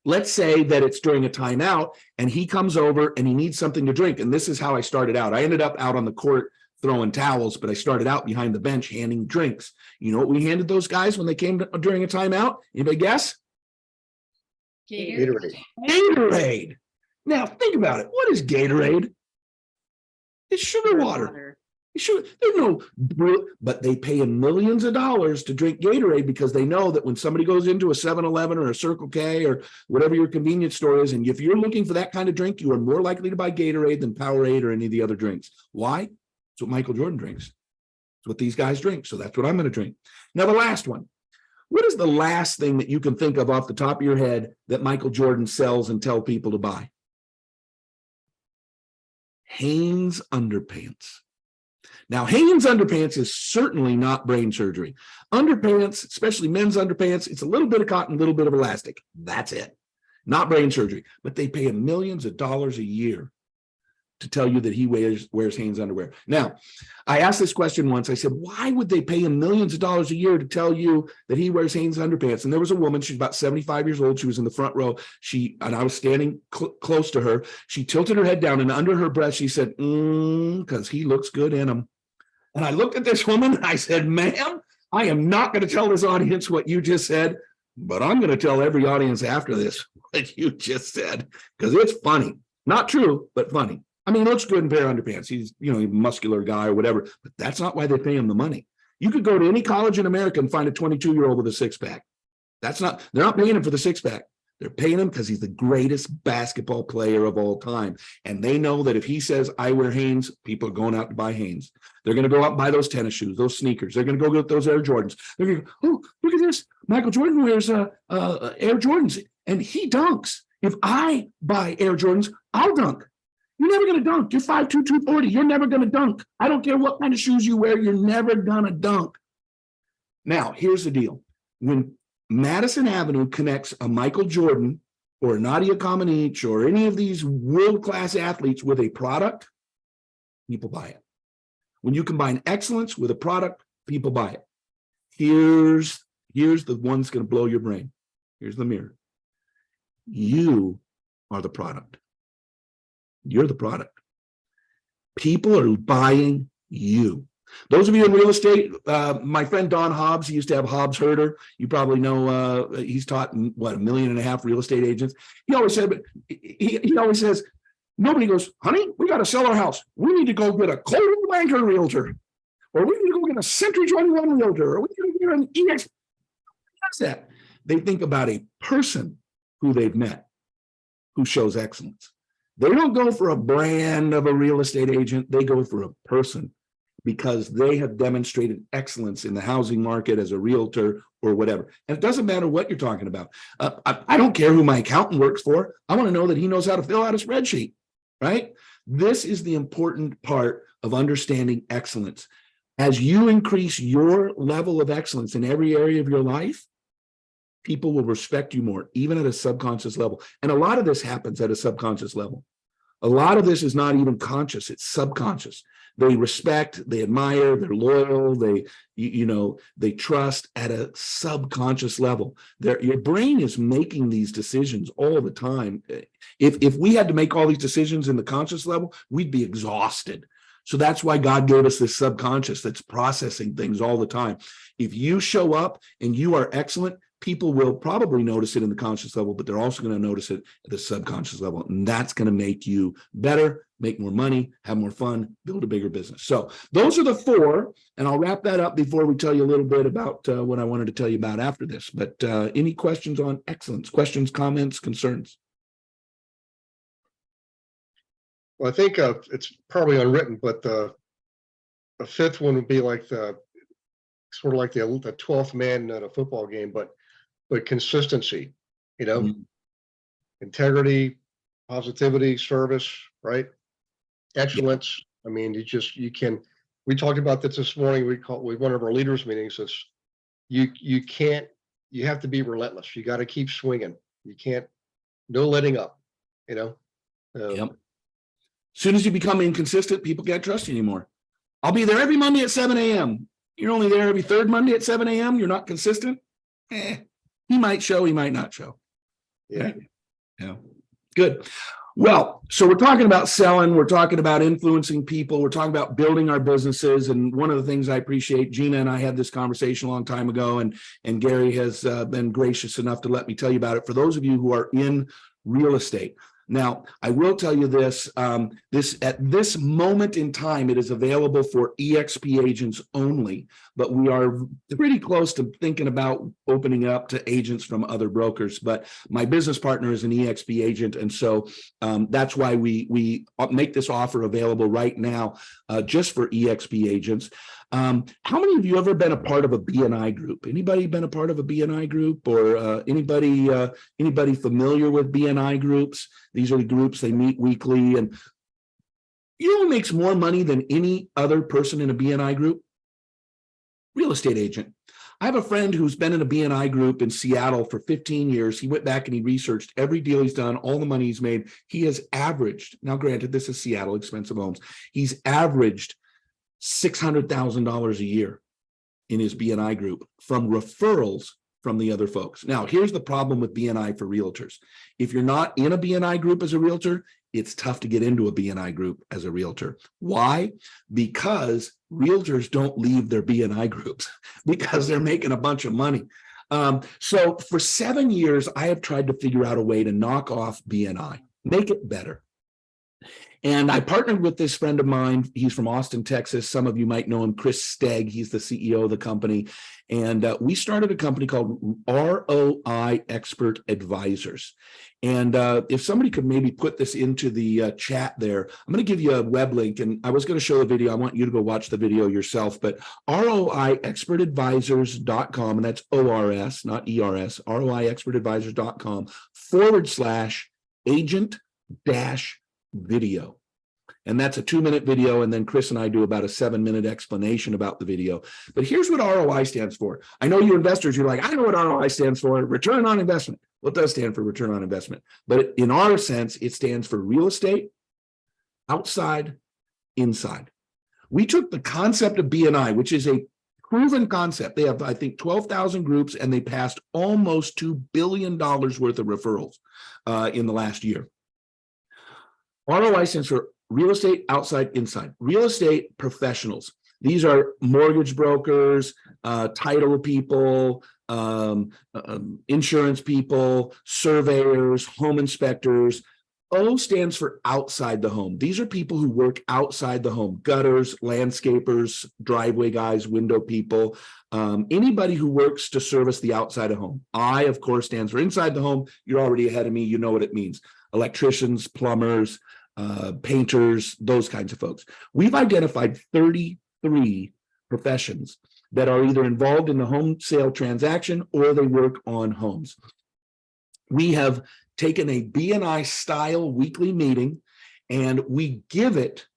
let's say that it's during a timeout and he comes over and he needs something to drink. And this is how I started out. I ended up out on the court throwing towels, but I started out behind the bench handing drinks. You know what we handed those guys when they came during a timeout? Anybody guess? Gatorade. Gatorade. Now think about it. What is Gatorade? It's sugar water. Sure, there's no, but they pay him millions of dollars to drink Gatorade because they know that when somebody goes into a 7-Eleven or a Circle K or whatever your convenience store is, and if you're looking for that kind of drink, you are more likely to buy Gatorade than Powerade or any of the other drinks. Why? It's what Michael Jordan drinks. It's what these guys drink. So that's what I'm going to drink. Now, the last one. What is the last thing that you can think of off the top of your head that Michael Jordan sells and tell people to buy? Hanes underpants. Now, Hanes underpants is certainly not brain surgery. Underpants, especially men's underpants, it's a little bit of cotton, a little bit of elastic. That's it. Not brain surgery. But they pay him millions of dollars a year to tell you that he wears Hanes underwear. Now, I asked this question once. I said, why would they pay him millions of dollars a year to tell you that he wears Hanes underpants? And there was a woman, she's about 75 years old. She was in the front row. And I was standing close to her. She tilted her head down and under her breath, she said, because he looks good in them. And I looked at this woman and I said, ma'am, I am not going to tell this audience what you just said, but I'm going to tell every audience after this what you just said, because it's funny. Not true, but funny. I mean, he looks good in a pair of underpants. He's, a muscular guy or whatever, but that's not why they pay him the money. You could go to any college in America and find a 22-year-old with a six-pack. They're not paying him for the six-pack. They're paying him because he's the greatest basketball player of all time. And they know that if he says, I wear Hanes, people are going out to buy Hanes. They're going to go out and buy those tennis shoes, those sneakers. They're going to go get those Air Jordans. They're going to go, oh, look at this. Michael Jordan wears Air Jordans and he dunks. If I buy Air Jordans, I'll dunk. You're never going to dunk. You're 5'2", 240. You're never going to dunk. I don't care what kind of shoes you wear. You're never going to dunk. Now, here's the deal. When Madison Avenue connects a Michael Jordan or Nadia Comaneci or any of these world-class athletes with a product, people buy it. When you combine excellence with a product, people buy it. Here's the one that's going to blow your brain. Here's the mirror. You are the product. You're the product. People are buying you. Those of you in real estate, my friend Don Hobbs, he used to have Hobbs Herder. You probably know he's taught $1.5 million real estate agents. He always said, but he always says, nobody goes, honey, we got to sell our house. We need to go get a Coldwell Banker realtor, or we need to go get a Century 21 realtor, or we need to get an EXP. What's that? They think about a person who they've met who shows excellence. They don't go for a brand of a real estate agent. They go for a person, because they have demonstrated excellence in the housing market as a realtor or whatever. And it doesn't matter what you're talking about. I don't care who my accountant works for. I want to know that he knows how to fill out a spreadsheet, right? This is the important part of understanding excellence. As you increase your level of excellence in every area of your life, people will respect you more, even at a subconscious level. And a lot of this happens at a subconscious level. A lot of this is not even conscious, it's subconscious. They respect, they admire, they're loyal, they trust at a subconscious level. Your brain is making these decisions all the time. If we had to make all these decisions in the conscious level, we'd be exhausted. So that's why God gave us this subconscious that's processing things all the time. If you show up and you are excellent, people will probably notice it in the conscious level, but they're also going to notice it at the subconscious level. And that's going to make you better, make more money, have more fun, build a bigger business. So those are the four, and I'll wrap that up before we tell you a little bit about what I wanted to tell you about after this. But any questions on excellence? Questions, comments, concerns? Well, I think it's probably unwritten, but the fifth one would be like sort of like the 12th man at a football game, but consistency, integrity, positivity, service, right? Excellence. I mean, we talked about this morning. We one of our leaders meetings. It's you have to be relentless. You got to keep swinging. You can't, no letting up, Yep. As soon as you become inconsistent, people can't trust you anymore. I'll be there every Monday at 7 a.m. You're only there every third Monday at 7 a.m. You're not consistent. He might show, he might not show. Yeah. Yeah. Good. Well, so we're talking about selling, we're talking about influencing people, we're talking about building our businesses. And one of the things I appreciate, Gina and I had this conversation a long time ago, and Gary has been gracious enough to let me tell you about it. For those of you who are in real estate. Now, I will tell you this, at this moment in time, it is available for EXP agents only, but we are pretty close to thinking about opening up to agents from other brokers. But my business partner is an EXP agent, and so that's why we make this offer available right now just for EXP agents. How many of you ever been a part of a BNI group? Anybody been a part of a BNI group, or anybody familiar with BNI groups? These are the groups, they meet weekly, and you know who makes more money than any other person in a BNI group? Real estate agent. I have a friend who's been in a BNI group in Seattle for 15 years. He went back and he researched every deal he's done, all the money he's made. He has averaged, now granted, this is Seattle, expensive homes. He's averaged $600,000 a year in his BNI group from referrals from the other folks. Now, here's the problem with BNI for realtors. If you're not in a BNI group as a realtor, it's tough to get into a BNI group as a realtor. Why? Because realtors don't leave their BNI groups because they're making a bunch of money. So for 7 years, I have tried to figure out a way to knock off BNI, make it better. And I partnered with this friend of mine. He's from Austin, Texas. Some of you might know him, Chris Stegg. He's the CEO of the company. And we started a company called ROI Expert Advisors. And if somebody could maybe put this into the chat there, I'm going to give you a web link. And I was going to show the video. I want you to go watch the video yourself. But ROIExpertadvisors.com, and that's ORS, not ERS, ROIExpertadvisors.com/agent-video. And that's a 2-minute video. And then Chris and I do about a 7-minute explanation about the video. But here's what ROI stands for. I know you investors, you're like, I know what ROI stands for, return on investment. Well, it does stand for return on investment. But in our sense, it stands for real estate, outside, inside. We took the concept of BNI, which is a proven concept. They have, I think, 12,000 groups, and they passed almost $2 billion worth of referrals in the last year. ROI stands for real estate, outside, inside. Real estate professionals. These are mortgage brokers, title people, insurance people, surveyors, home inspectors. O stands for outside the home. These are people who work outside the home, gutters, landscapers, driveway guys, window people, anybody who works to service the outside of home. I, of course, stands for inside the home. You're already ahead of me. You know what it means. Electricians, plumbers, painters, those kinds of folks. We've identified 33 professions that are either involved in the home sale transaction or they work on homes. We have taken a BNI style weekly meeting and we give it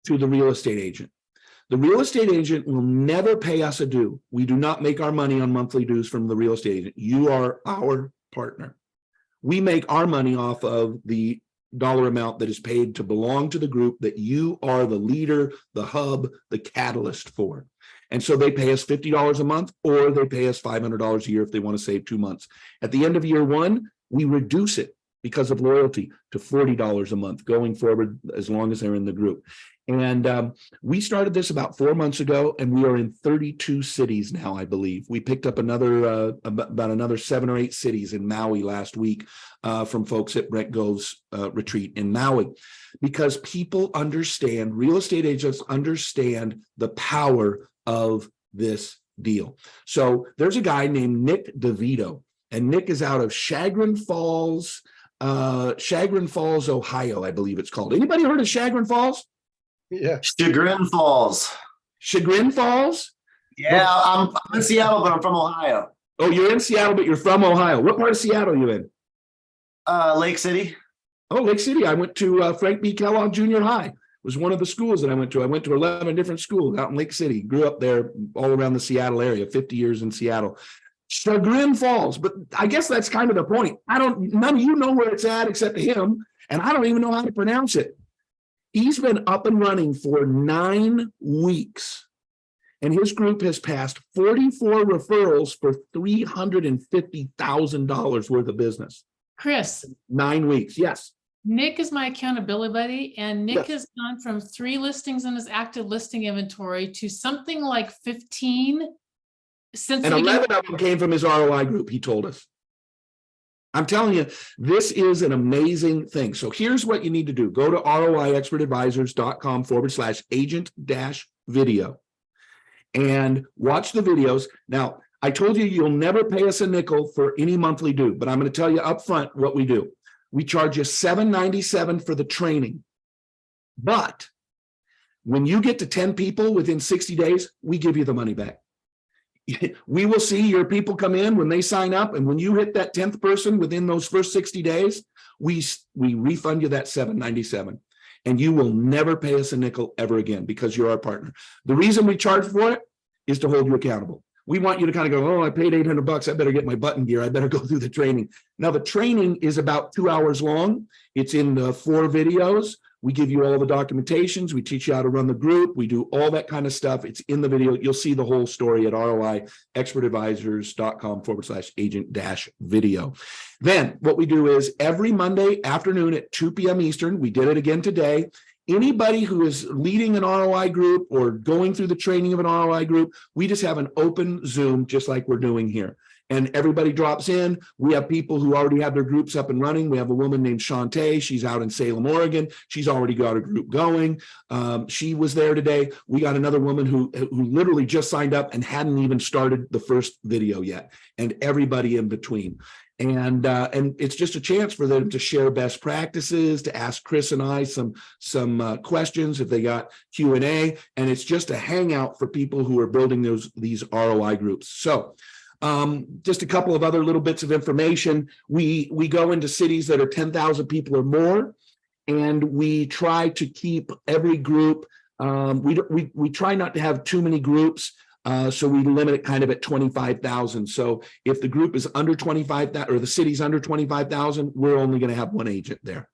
to the real estate agent. The real estate agent will never pay us a due. We do not make our money on monthly dues from the real estate agent. You are our partner. We make our money off of the dollar amount that is paid to belong to the group that you are the leader, the hub, the catalyst for. And so they pay us $50 a month, or they pay us $500 a year if they want to save 2 months. At the end of year one, we reduce it because of loyalty to $40 a month going forward as long as they're in the group. And we started this about 4 months ago, and we are in 32 cities now, I believe. We picked up another about another 7 or 8 cities in Maui last week from folks at Brent Gove's retreat in Maui, because people understand, real estate agents understand the power of this deal. So there's a guy named Nick DeVito, and Nick is out of Chagrin Falls, Ohio, I believe it's called. Anybody heard of Chagrin Falls? Yeah. Chagrin Falls. Chagrin Falls? Yeah, I'm in Seattle, but I'm from Ohio. Oh, you're in Seattle, but you're from Ohio. What part of Seattle are you in? Lake City. Oh, Lake City. I went to Frank B. Kellogg Junior High. It was one of the schools that I went to. I went to 11 different schools out in Lake City. Grew up there all around the Seattle area, 50 years in Seattle. Chagrin Falls, but I guess that's kind of the point. None of you know where it's at except him, and I don't even know how to pronounce it. He's been up and running for 9 weeks, and his group has passed 44 referrals for $350,000 worth of business. Chris, 9 weeks. Yes. Nick is my accountability buddy, and Nick Yes. has gone from 3 listings in his active listing inventory to something like 15 since the And beginning. 11 of them came from his ROI group, he told us. I'm telling you, this is an amazing thing. So here's what you need to do. Go to roiexpertadvisors.com/agent-video and watch the videos. Now, I told you you'll never pay us a nickel for any monthly due, but I'm going to tell you up front what we do. We charge you $7.97 for the training. But when you get to 10 people within 60 days, we give you the money back. We will see your people come in when they sign up, and when you hit that 10th person within those first 60 days, we refund you that $7.97, and you will never pay us a nickel ever again because you're our partner. The reason we charge for it is to hold you accountable. We want you to kind of go, oh, I paid $800. I better get my button gear. I better go through the training. Now, the training is about 2 hours long. It's in 4 videos. We give you all the documentations. We teach you how to run the group. We do all that kind of stuff. It's in the video. You'll see the whole story at roiexpertadvisors.com/agent-video. Then what we do is every Monday afternoon at 2 p.m. Eastern, we did it again today. Anybody who is leading an ROI group or going through the training of an ROI group, we just have an open Zoom, just like we're doing here. And everybody drops in. We have people who already have their groups up and running. We have a woman named Shantae. She's out in Salem, Oregon. She's already got a group going. She was there today. We got another woman who literally just signed up and hadn't even started the first video yet, and everybody in between. And it's just a chance for them to share best practices, to ask Chris and I some questions if they got Q&A, and it's just a hangout for people who are building these ROI groups. So just a couple of other little bits of information. We go into cities that are 10,000 people or more, and we try to keep every group. We try not to have too many groups. So we limit it kind of at 25,000. So if the group is under 25,000 or the city's under 25,000, we're only going to have one agent there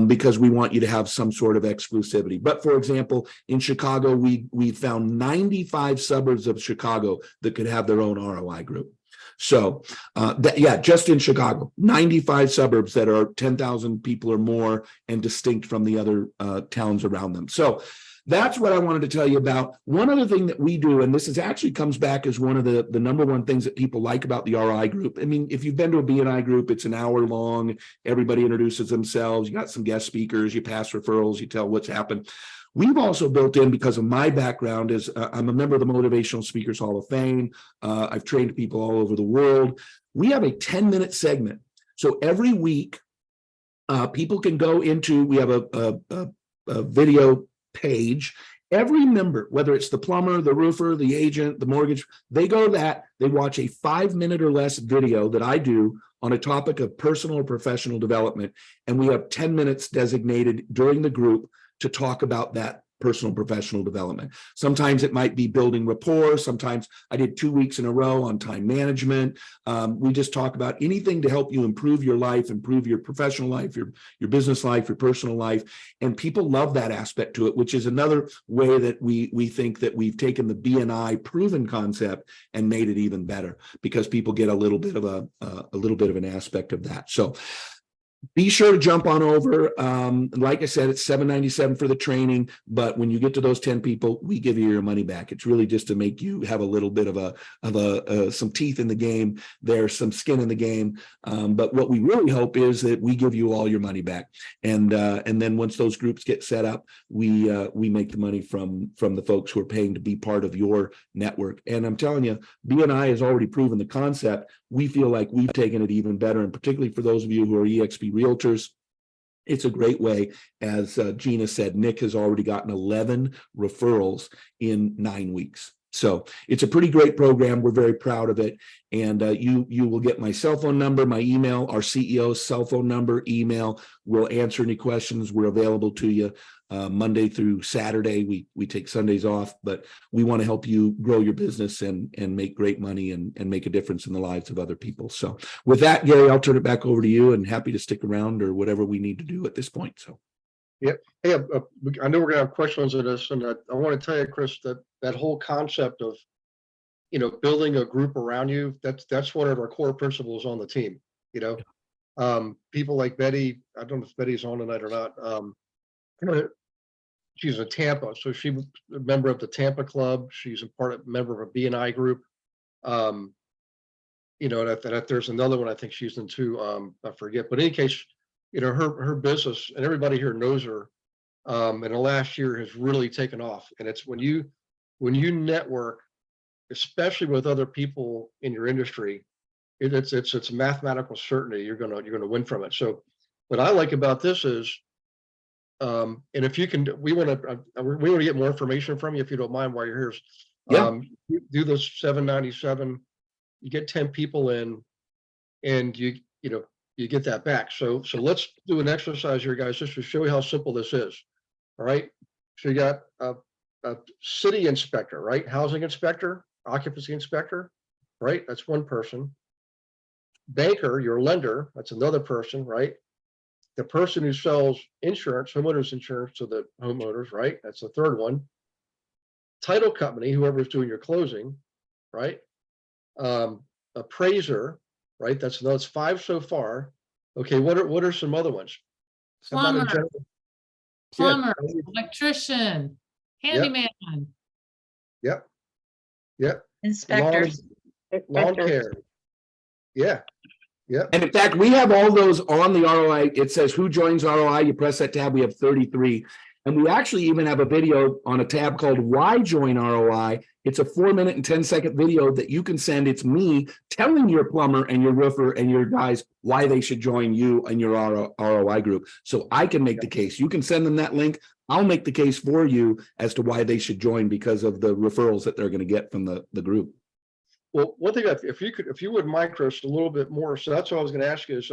because we want you to have some sort of exclusivity. But for example, in Chicago, we found 95 suburbs of Chicago that could have their own ROI group. So just in Chicago, 95 suburbs that are 10,000 people or more and distinct from the other towns around them. So that's what I wanted to tell you about. One other thing that we do, and this is actually comes back as one of the number one things that people like about the RI group. I mean, if you've been to a BNI group, it's an hour long. Everybody introduces themselves. You got some guest speakers. You pass referrals. You tell what's happened. We've also built in, because of my background, is I'm a member of the Motivational Speakers Hall of Fame. I've trained people all over the world. We have a 10-minute segment. So every week, people can go into, we have a video page. Every member, whether it's the plumber, the roofer, the agent, the mortgage, they go to that, they watch a 5-minute or less video that I do on a topic of personal or professional development. And we have 10 minutes designated during the group to talk about that personal professional development. Sometimes it might be building rapport. Sometimes I did 2 weeks in a row on time management. We just talk about anything to help you improve your life, improve your professional life, your business life, your personal life. And people love that aspect to it, which is another way that we think that we've taken the BNI proven concept and made it even better, because people get a little bit of an aspect of that. So be sure to jump on over. Like I said, it's $7.97 for the training, but when you get to those 10 people, we give you your money back. It's really just to make you have a little bit of some teeth in the game. There's some skin in the game. But what we really hope is that we give you all your money back. And then once those groups get set up, we make the money from the folks who are paying to be part of your network. And I'm telling you, BNI has already proven the concept. We feel like we've taken it even better, and particularly for those of you who are EXP realtors, it's a great way. As Gina said, Nick has already gotten 11 referrals in 9 weeks. So it's a pretty great program. We're very proud of it. And you will get my cell phone number, my email, our CEO's cell phone number, email. We'll answer any questions. We're available to you Monday through Saturday. We take Sundays off, but we want to help you grow your business and make great money and make a difference in the lives of other people. So with that, Gary, I'll turn it back over to you, and happy to stick around or whatever we need to do at this point. So. Yeah. Hey, I know we're gonna have questions on this, and I want to tell you, Chris, that whole concept of, building a group around you, that's one of our core principles on the team. People like Betty, I don't know if Betty's on tonight or not. She's in Tampa, so she's a member of the Tampa Club. She's a member of a BNI group. You know, and if there's another one, I think she's in too. I forget, but in any case, you know, her business, and everybody here knows her. In the last year has really taken off, and it's when you network, especially with other people in your industry, it's mathematical certainty you're gonna win from it. So what I like about this is, and if you can, we want to get more information from you if you don't mind while you're here. Yeah. You do the 797, you get 10 people in, and you get that back. So let's do an exercise here, guys, just to show you how simple this is. All right. So you got a city inspector, right? Housing inspector, occupancy inspector, right? That's one person. Banker, your lender, that's another person, right? The person who sells insurance, homeowners insurance to the homeowners, right? That's the third one. Title company, whoever's doing your closing, right? Appraiser, right? That's 5 so far. Okay, what are some other ones? How about a Plumber, general- plumber, Yeah. electrician, handyman. Yep. Inspectors. Lawn care. Yeah. Yep. And in fact, we have all those on the ROI. It says who joins ROI. You press that tab. We have 33. And we actually even have a video on a tab called Why Join ROI. It's a 4-minute and 10-second video that you can send. It's me telling your plumber and your roofer and your guys why they should join you and your ROI group. So I can make the case. You can send them that link. I'll make the case for you as to why they should join because of the referrals that they're going to get from the group. Well, one thing, if you would mind, Chris, a little bit more. So that's what I was going to ask you is,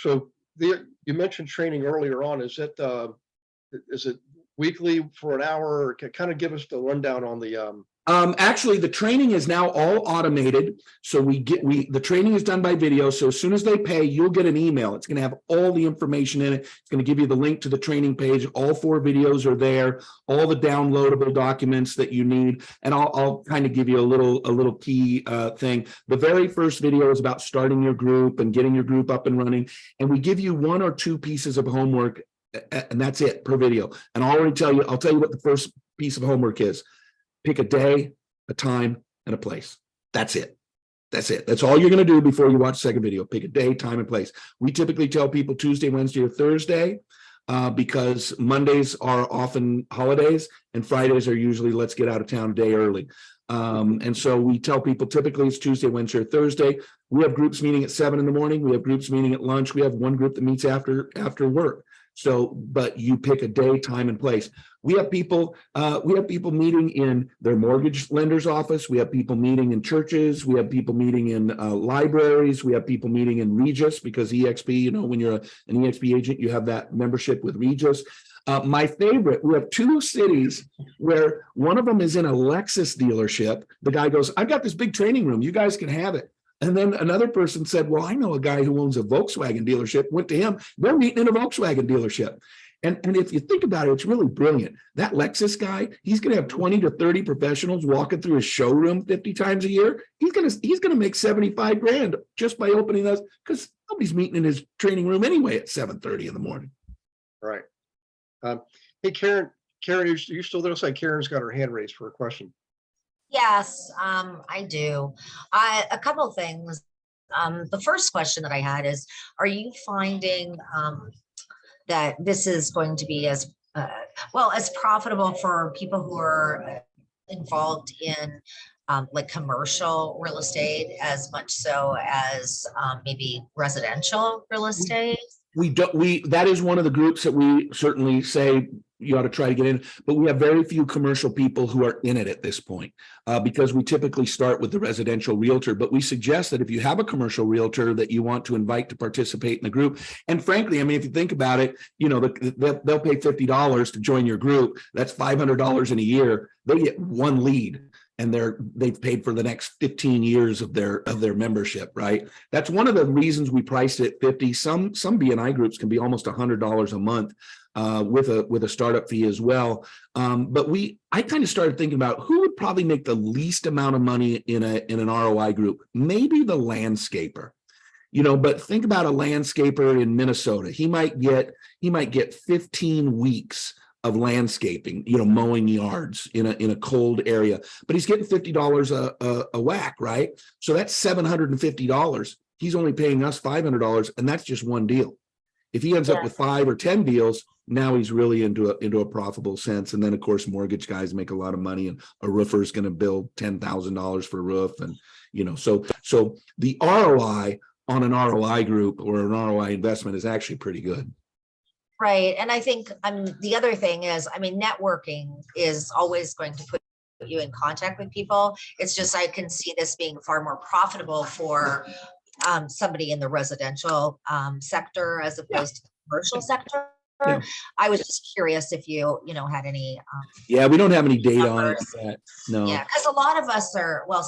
you mentioned training earlier on. Is it weekly for an hour? Or kind of give us the rundown on the. Actually, the training is now all automated. So the training is done by video. So as soon as they pay, you'll get an email. It's going to have all the information in it. It's going to give you the link to the training page. All 4 videos are there, all the downloadable documents that you need. And I'll kind of give you a little key thing. The very first video is about starting your group and getting your group up and running. And we give you 1 or 2 pieces of homework, and that's it per video. And I'll tell you what the first piece of homework is. Pick a day, a time, and a place. That's it. That's all you're going to do before you watch the second video. Pick a day, time, and place. We typically tell people Tuesday, Wednesday, or Thursday because Mondays are often holidays and Fridays are usually let's get out of town a day early. And so we tell people typically it's Tuesday, Wednesday, or Thursday. We have groups meeting at 7 in the morning. We have groups meeting at lunch. We have one group that meets after work. So, but you pick a day, time, and place. We have people meeting in their mortgage lender's office. We have people meeting in churches. We have people meeting in libraries. We have people meeting in Regis because EXP, you know, when you're an EXP agent, you have that membership with Regis. My favorite, we have 2 cities where one of them is in a Lexus dealership. The guy goes, I've got this big training room. You guys can have it. And then another person said, well, I know a guy who owns a Volkswagen dealership, went to him. They're meeting in a Volkswagen delership. And if you think about it, it's really brilliant. That Lexus guy, he's going to have 20 to 30 professionals walking through his showroom 50 times a year. He's going to make 75 grand just by opening those because nobody's meeting in his training room anyway at 7:30 in the morning. Right. Hey, Karen, you still there? Looks like Karen's got her hand raised for a question. Yes, I do. A couple of things. The first question that I had is, are you finding that this is going to be as profitable for people who are involved in like commercial real estate as much so as maybe residential real estate? That is one of the groups that we certainly say you ought to try to get in, but we have very few commercial people who are in it at this point because we typically start with the residential realtor, but we suggest that if you have a commercial realtor that you want to invite to participate in the group, and frankly, I mean, if you think about it, you know, they'll pay $50 to join your group. That's $500 in a year. They get 1 lead. And they've paid for the next 15 years of their membership, right? That's one of the reasons we priced it at 50. Some BNI groups can be almost $100 a month with a startup fee as well. But I kind of started thinking about who would probably make the least amount of money in an ROI group. Maybe the landscaper. But think about a landscaper in Minnesota. He might get 15 weeks of landscaping, mowing yards in a cold area, but he's getting $50 a whack, right? So that's $750. He's only paying us $500, and that's just one deal. If he ends up with 5 or 10 deals, now he's really into a profitable sense. And then of course, mortgage guys make a lot of money, and a roofer is going to bill $10,000 for a roof. And, so the ROI on an ROI group or an ROI investment is actually pretty good. Right. And I think the other thing is, networking is always going to put you in contact with people. It's just, I can see this being far more profitable for somebody in the residential sector as opposed to the commercial sector. Yeah. I was just curious if you had any. We don't have any data on it yet. No. Yeah, because a lot of us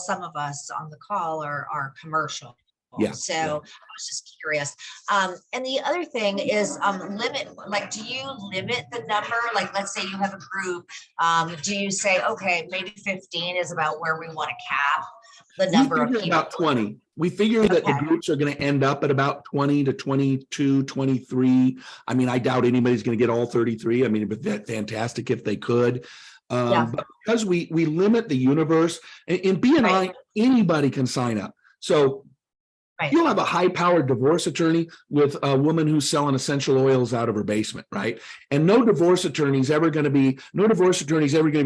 some of us on the call are commercial. Yeah. So I was just curious. And the other thing is do you limit the number? Like, let's say you have a group. Do you say, okay, maybe 15 is about where we want to cap the number of people? About 20. We figure that the groups are going to end up at about 20 to 22, 23. I doubt anybody's going to get all 33. But that's fantastic if they could. But because we limit the universe, in BNI, anybody can sign up. So you'll have a high-powered divorce attorney with a woman who's selling essential oils out of her basement, right? And no divorce attorney is ever going to be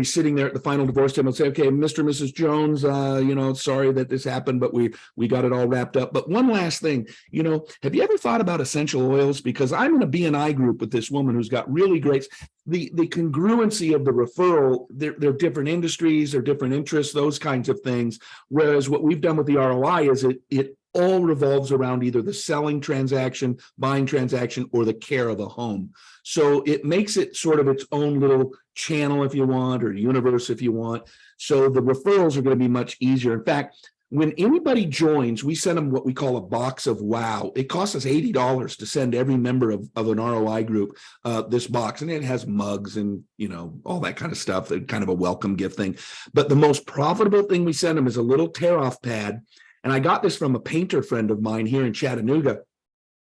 sitting there at the final divorce table and say, okay, Mr. and Mrs. Jones, sorry that this happened, but we got it all wrapped up. But one last thing, have you ever thought about essential oils? Because I'm in a BNI group with this woman who's got really great, the congruency of the referral, they're different industries, they're different interests, those kinds of things. Whereas what we've done with the ROI is it all revolves around either the selling transaction, buying transaction, or the care of a home. So it makes it sort of its own little channel, if you want, or universe, if you want. So the referrals are going to be much easier. In fact, when anybody joins, we send them what we call a box of wow. It costs us $80 to send every member of an ROI group this box, and it has mugs and all that kind of stuff, kind of a welcome gift thing. But the most profitable thing we send them is a little tear-off pad. And I got this from a painter friend of mine here in Chattanooga.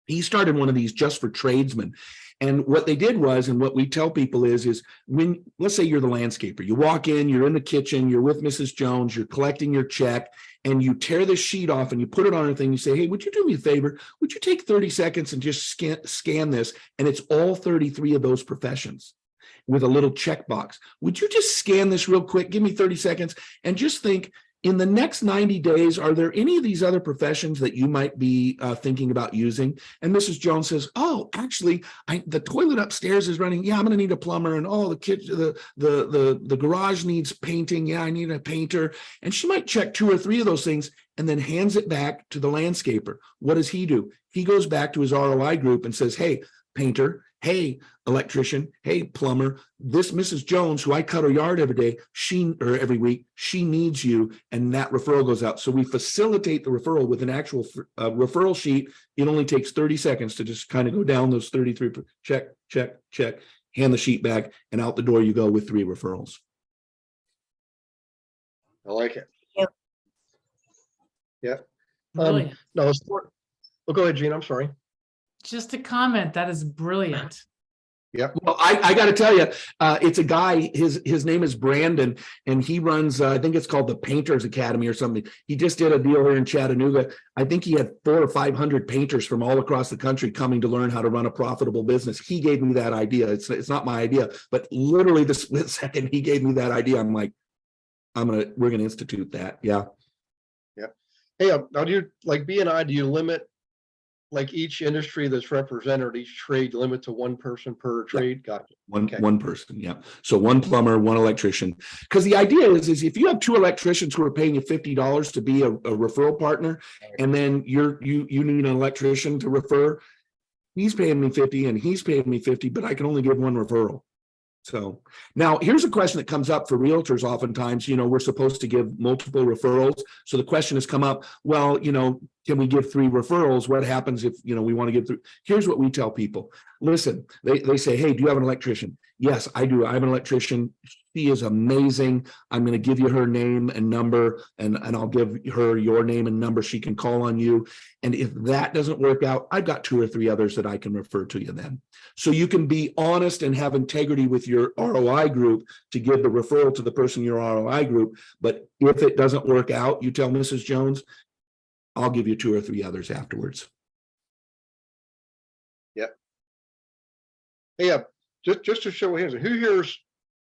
He started one of these just for tradesmen. And what they did was, and what we tell people is when, let's say you're the landscaper, you walk in, you're in the kitchen, you're with Mrs. Jones, you're collecting your check, and you tear this sheet off and you put it on her thing. You say, hey, would you do me a favor? Would you take 30 seconds and just scan this? And it's all 33 of those professions with a little checkbox. Would you just scan this real quick? Give me 30 seconds and just think, in the next 90 days, are there any of these other professions that you might be thinking about using? And Mrs. Jones says, oh, actually, the toilet upstairs is running. Yeah, I'm going to need a plumber. And oh, the kitchen, the garage needs painting. Yeah, I need a painter. And she might check 2 or 3 of those things and then hands it back to the landscaper. What does he do? He goes back to his ROI group and says, hey, painter, hey, electrician, hey, plumber, this Mrs. Jones, who I cut her yard every week, she needs you, and that referral goes out. So we facilitate the referral with an actual referral sheet. It only takes 30 seconds to just kind of go down those 33, check, hand the sheet back, and out the door you go with 3 referrals. I like it. Yeah. Brilliant. No, go ahead, Gene. I'm sorry. Just a comment. That is brilliant. Yeah. Well, I got to tell you, it's a guy. His name is Brandon, and he runs. I think it's called the Painters Academy or something. He just did a deal here in Chattanooga. I think he had 400 or 500 painters from all across the country coming to learn how to run a profitable business. He gave me that idea. It's not my idea, but literally the split second he gave me that idea, I'm like, we're gonna institute that. Yeah. Yeah. Hey, now do you, like BNI, do you limit like each industry that's represented, each trade limit to 1 person per trade? Got it. One person, yeah. So 1 plumber, 1 electrician. Because the idea is if you have 2 electricians who are paying you $50 to be a referral partner, and then you need an electrician to refer, he's paying me 50 and he's paying me 50, but I can only give 1 referral. So now here's a question that comes up for realtors. Oftentimes, we're supposed to give multiple referrals. So the question has come up, well, can we give 3 referrals? What happens if, we want to give 3? Here's what we tell people. Listen, they say, hey, do you have an electrician? Yes, I do. I have an electrician. She is amazing. I'm going to give you her name and number, and I'll give her your name and number. She can call on you. And if that doesn't work out, I've got 2 or 3 others that I can refer to you then. So you can be honest and have integrity with your ROI group to give the referral to the person in your ROI group. But if it doesn't work out, you tell Mrs. Jones, I'll give you 2 or 3 others afterwards. Hey, just to show hands, who hears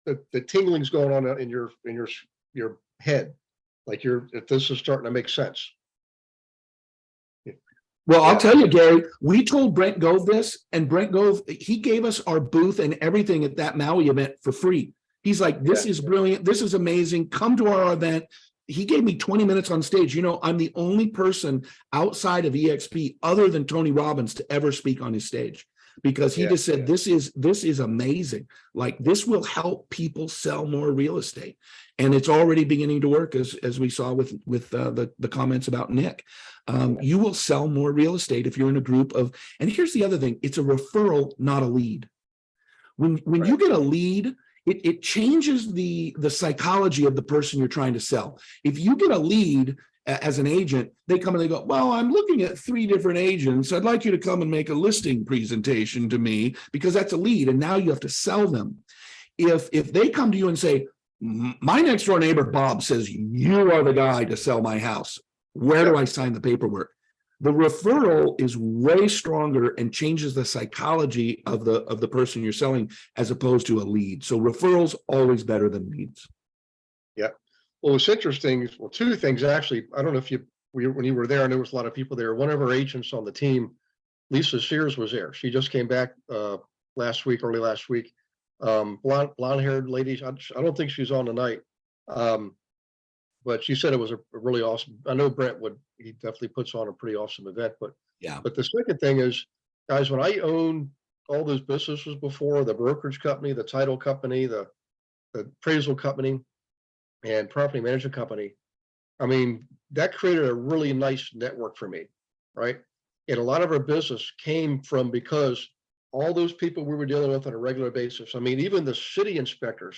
the tinglings going on in your head, like if this is starting to make sense? Well, Yeah. I'll tell you, Gary, we told Brent Gove this, and Brent Gove, he gave us our booth and everything at that Maui event for free. He's like, this is brilliant. This is amazing. Come to our event. He gave me 20 minutes on stage. You know, I'm the only person outside of EXP other than Tony Robbins to ever speak on his stage, because he just said, this is amazing. Like, this will help people sell more real estate. And it's already beginning to work, as we saw with the comments about Nick. You will sell more real estate if you're in a group of, and here's the other thing, it's a referral, not a lead. When you get a lead, it changes the psychology of the person you're trying to sell. If you get a lead as an agent, they come and they go, well, I'm looking at 3 different agents. I'd like you to come and make a listing presentation to me, because that's a lead. And now you have to sell them. If they come to you and say, my next door neighbor, Bob, says you are the guy to sell my house, where do I sign the paperwork? The referral is way stronger and changes the psychology of the person you're selling, as opposed to a lead. So referrals always better than leads. Yeah. Well, what's interesting, well, 2 things actually. I don't know if when you were there, and there was a lot of people there. One of our agents on the team, Lisa Sears, was there. She just came back early last week. Blonde-haired lady. I don't think she's on tonight. But she said it was a really awesome. I know Brent he definitely puts on a pretty awesome event. But the second thing is, guys, when I owned all those businesses before, the brokerage company, the title company, the appraisal company, and property management company, I mean, that created a really nice network for me, right? And a lot of our business came from, because all those people we were dealing with on a regular basis. I mean, even the city inspectors,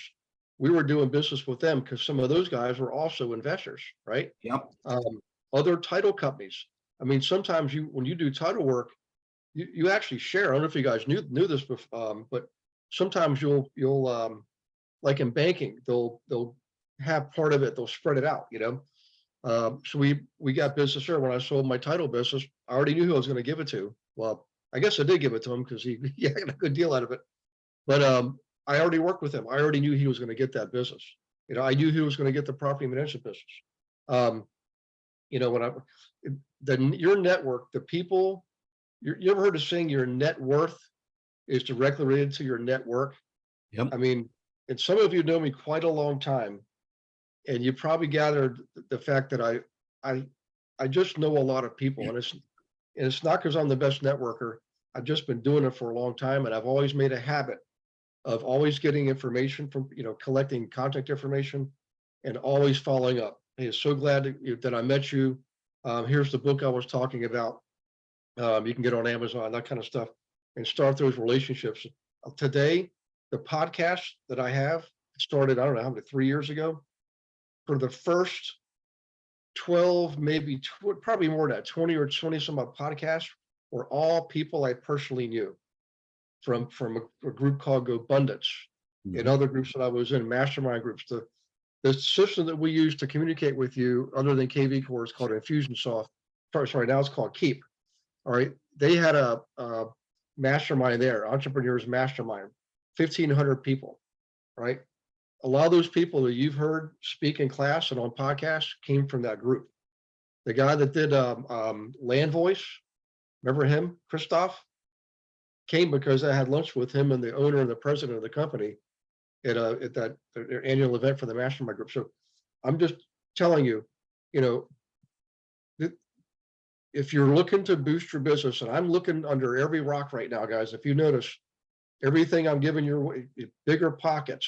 we were doing business with them because some of those guys were also investors, right? Yep. Other title companies. I mean, sometimes when you do title work, you actually share. I don't know if you guys knew this before, but sometimes you'll like in banking, they'll have part of it, they'll spread it out, you know. So we got business there. When I sold my title business, I already knew who I was going to give it to. Well, I guess I did give it to him because he got a good deal out of it. But I already worked with him. I already knew he was going to get that business. You know, I knew he was going to get the property management business. You know, your network, the people, you ever heard of saying your net worth is directly related to your network? Yep. I mean, and some of you know me quite a long time, and you probably gathered the fact that I just know a lot of people, and it's not because I'm the best networker. I've just been doing it for a long time, and I've always made a habit of always getting information from, collecting contact information and always following up. Hey, so glad that I met you. Here's the book I was talking about. You can get on Amazon, that kind of stuff, and start those relationships. Today, the podcast that I have started, I don't know how many, 3 years ago. For the first 12, maybe probably more than that, 20 or 20 some odd podcasts were all people I personally knew from a group called GoBundance and other groups that I was in, mastermind groups. The system that we use to communicate with you, other than KV Core, is called Infusionsoft. Sorry, now it's called Keep. All right, they had a mastermind there, entrepreneurs mastermind, 1,500 people. Right, a lot of those people that you've heard speak in class and on podcasts came from that group. The guy that did Land Voice, remember him, Christoph, came because I had lunch with him and the owner and the president of the company at that annual event for the mastermind group. So I'm just telling you, if you're looking to boost your business, and I'm looking under every rock right now, guys, if you notice, everything I'm giving your way, bigger pockets,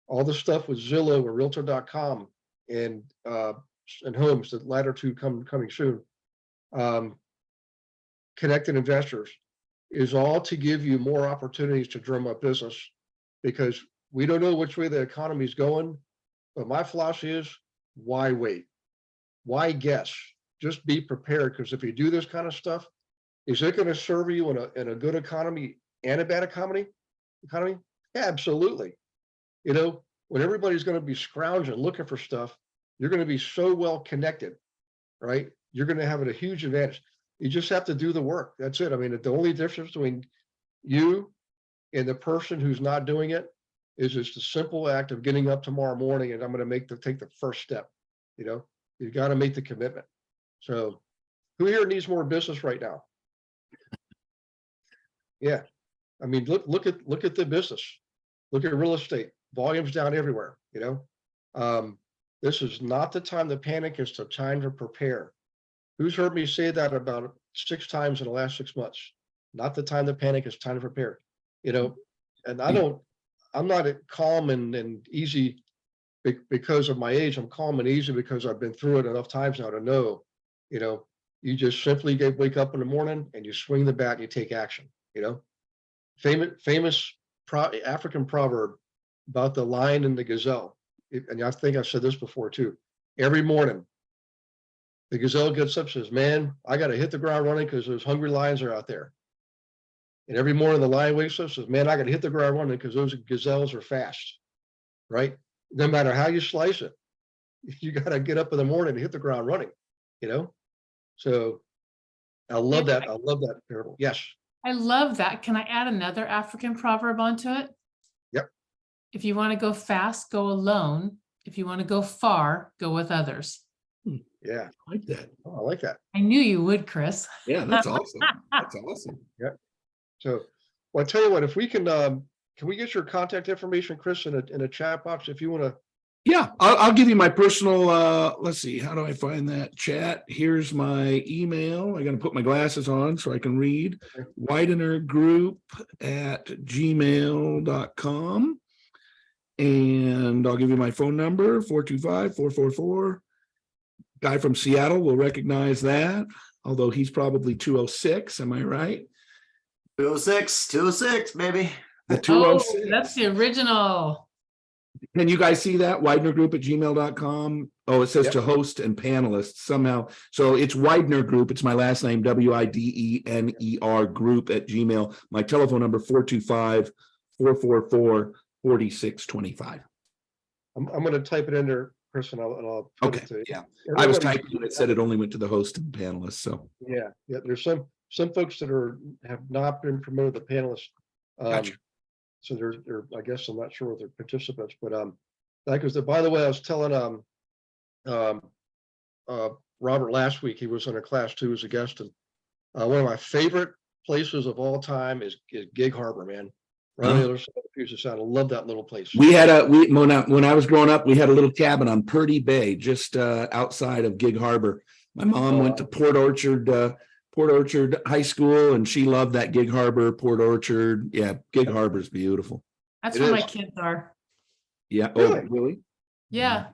all the stuff with Zillow or Realtor.com and homes, the latter two coming soon, Connected Investors, is all to give you more opportunities to drum up business, because We don't know which way the economy is going, but my philosophy is why wait? Why guess? Just be prepared, because if you do this kind of stuff, is it going to serve you in a good economy and a bad economy? Yeah, absolutely. You know, when everybody's going to be scrounging, looking for stuff, you're going to be so well connected, right? You're going to have a huge advantage. You just have to do the work. That's it. I mean, the only difference between you and the person who's not doing it is just the simple act of getting up tomorrow morning and I'm going to take the first step. You know, you got to make the commitment. So who here needs more business right now? Yeah. I mean, look at the business. Look at real estate. Volumes down everywhere, you know. This is not the time to panic, it's the time to prepare. Who's heard me say that about 6 times in the last 6 months? Not the time to panic, it's time to prepare. You know, and I'm not calm and easy because of my age. I'm calm and easy because I've been through it enough times now to know, you know, you just simply wake up in the morning and you swing the bat and you take action, you know. Famous African proverb about the lion and the gazelle. And I think I've said this before too. Every morning, the gazelle gets up and says, man, I got to hit the ground running because those hungry lions are out there. And every morning the lion wakes up and says, man, I got to hit the ground running because those gazelles are fast, right? No matter how you slice it, you got to get up in the morning and hit the ground running, you know? So I love that. I love that parable. Yes. I love that. Can I add another African proverb onto it? Yep. If you want to go fast, go alone. If you want to go far, go with others. Yeah. I like that. Oh, I like that. I knew you would, Chris. Yeah, that's awesome. That's awesome. So, well, I tell you what, if we can we get your contact information, Chris, in a chat box if you want to? Yeah, I'll give you my personal, let's see, how do I find that chat? Here's my email. I got to put my glasses on so I can read. widenergroup@gmail.com. And I'll give you my phone number, 425-444. Guy from Seattle will recognize that, although he's probably 206, am I right? 206, baby. The Oh, 206. that's the original. Can you guys see that? WidenerGroup@gmail.com. Oh, it says Yep. to host and panelists somehow. So it's Widener Group. It's my last name, WIDENER group@gmail. My telephone number, 425-444-4625. I'm going to type it in there, Chris, and I'll put Okay, it to you. yeah. I was Everybody- typing and it said it only went to the host and panelists, so. Yeah. There's some folks that have not been promoted to panelists. Gotcha. So they're I guess I'm not sure what they're participants, but that goes. By the way, I was telling Robert last week, he was in a class too as a guest, and one of my favorite places of all time is Gig Harbor, man. Right on the other side of Puget Sound. I love that little place. When I was growing up, we had a little cabin on Purdy Bay, just outside of Gig Harbor. My mom went to Port Orchard High School, and she loved that Gig Harbor, Port Orchard. Yeah, Gig Harbor's beautiful. That's It where my is. kids are. Yeah. Really? Oh, really? Yeah.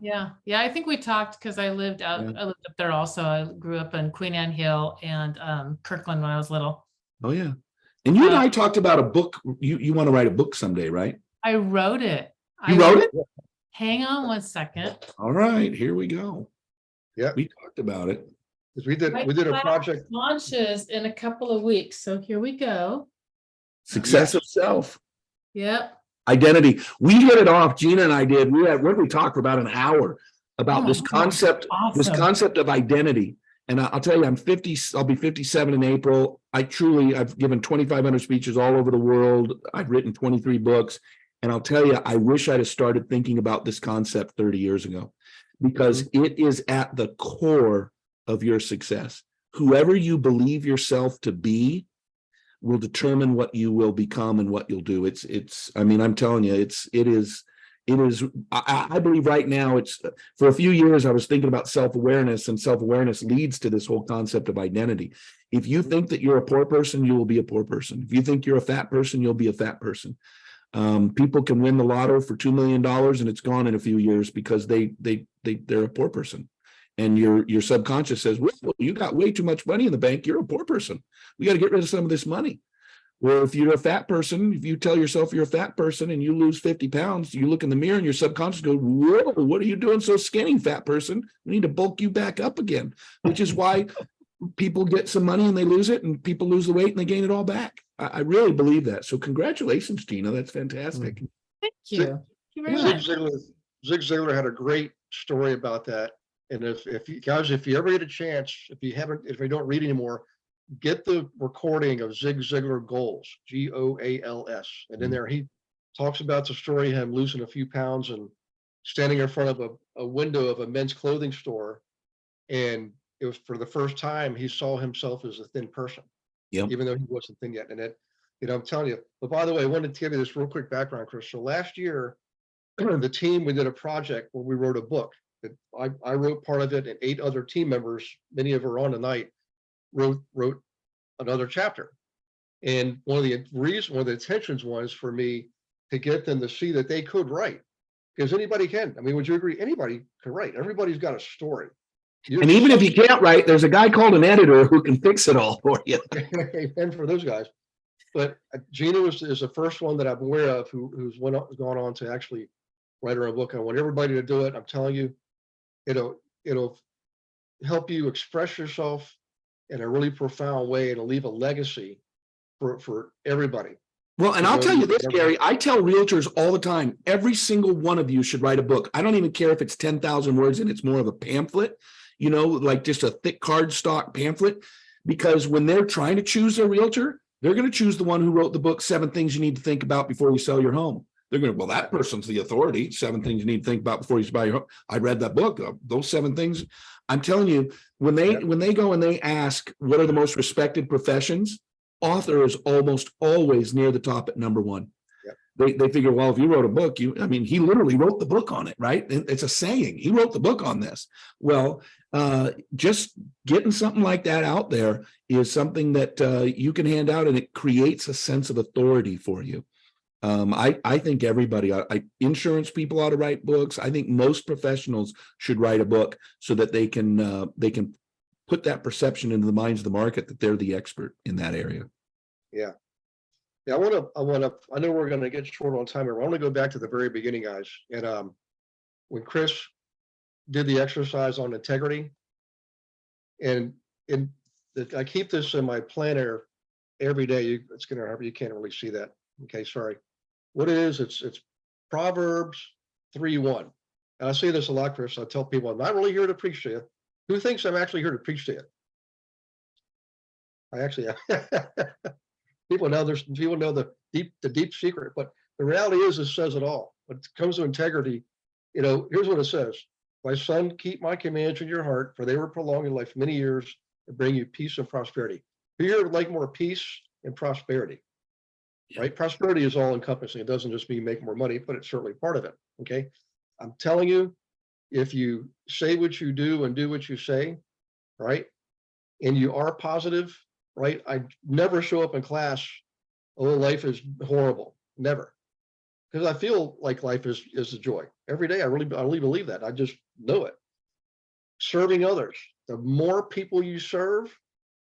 I think we talked because I lived out. Yeah. I lived up there also. I grew up in Queen Anne Hill and Kirkland when I was little. Oh, yeah. And you and I talked about a book. You want to write a book someday, right? I wrote it. You wrote it? Hang on one second. All right, here we go. Yeah. We talked about it. Because we did a My project. class launches in a couple of weeks. So here we go. Success of self. Yep. Identity. We hit it off. Gina and I did. We talked for about an hour about Oh my this God, concept, this awesome. concept of identity. And I'll tell you, I'm 50. I'll be 57 in April. I've given 2,500 speeches all over the world. I've written 23 books. And I'll tell you, I wish I'd have started thinking about this concept 30 years ago, because it is at the core of your success. Whoever you believe yourself to be will determine what you will become and what you'll do. I mean, I'm telling you, it is, I believe right now for a few years, I was thinking about self-awareness, and self-awareness leads to this whole concept of identity. If you think that you're a poor person, you will be a poor person. If you think you're a fat person, you'll be a fat person. People can win the lotto for $2 million and it's gone in a few years because they're a poor person. And your subconscious says, well, you got way too much money in the bank. You're a poor person. We got to get rid of some of this money. Well, if you're a fat person, if you tell yourself you're a fat person and you lose 50 pounds, you look in the mirror and your subconscious goes, whoa, what are you doing so skinny, fat person? We need to bulk you back up again, which is why people get some money and they lose it, and people lose the weight and they gain it all back. I really believe that. So congratulations, Tina. That's fantastic. Thank you. Thank you very Zig much. Ziglar had a great story about that. And if you guys, if you ever get a chance, if you don't read anymore, get the recording of Zig Ziglar Goals, Goals. And in there, he talks about the story of him losing a few pounds and standing in front of a window of a men's clothing store. And it was for the first time he saw himself as a thin person, even though he wasn't thin yet. And I'm telling you, but by the way, I wanted to give you this real quick background, Chris. So last year, the team, we did a project where we wrote a book that I wrote part of it, and 8 other team members, many of them are on tonight, wrote another chapter. And one of the intentions was for me to get them to see that they could write, because anybody can. I mean, would you agree? Anybody can write. Everybody's got a story. And even if you can't write, there's a guy called an editor who can fix it all for you. And for those guys. But Gina is the first one that I'm aware of who's gone on to actually write her own book. I want everybody to do it. I'm telling you, it'll help you express yourself in a really profound way, and leave a legacy for everybody. Well, and I'll tell you this, Gary, I tell realtors all the time, every single one of you should write a book. I don't even care if it's 10,000 words and it's more of a pamphlet, like just a thick cardstock pamphlet, because when they're trying to choose a realtor, they're going to choose the one who wrote the book, 7 Things You Need to Think About Before You Sell Your Home. They're going to, well, that person's the authority. 7 things you need to think about before you buy your home. I read that book. Those 7 things. I'm telling you, when they go and they ask what are the most respected professions, author is almost always near the top at number 1. They figure, well, if you wrote a book, he literally wrote the book on it, right? It's a saying. He wrote the book on this. Well, just getting something like that out there is something that you can hand out, and it creates a sense of authority for you. I think everybody, insurance people ought to write books. I think most professionals should write a book so that they can put that perception into the minds of the market that they're the expert in that area. Yeah. I know we're going to get short on time here. I want to go back to the very beginning, guys. And when Chris did the exercise on integrity, and I keep this in my planner every day. You can't really see that. Okay, sorry. What it is, it's Proverbs 3:1. And I say this a lot, Chris. I tell people, I'm not really here to preach to you. Who thinks I'm actually here to preach to you? I actually people know the deep secret, but the reality is, it says it all. When it comes to integrity, here's what it says: my son, keep my commands in your heart, for they will prolong your life many years and bring you peace and prosperity. Here, like more peace and prosperity. Right? Prosperity is all encompassing. It doesn't just mean make more money, but it's certainly part of it. Okay. I'm telling you, if you say what you do and do what you say, right, and you are positive, right? I never show up in class, oh, life is horrible. Never. Because I feel like life is a joy. Every day, I really believe that. I just know it. Serving others. The more people you serve,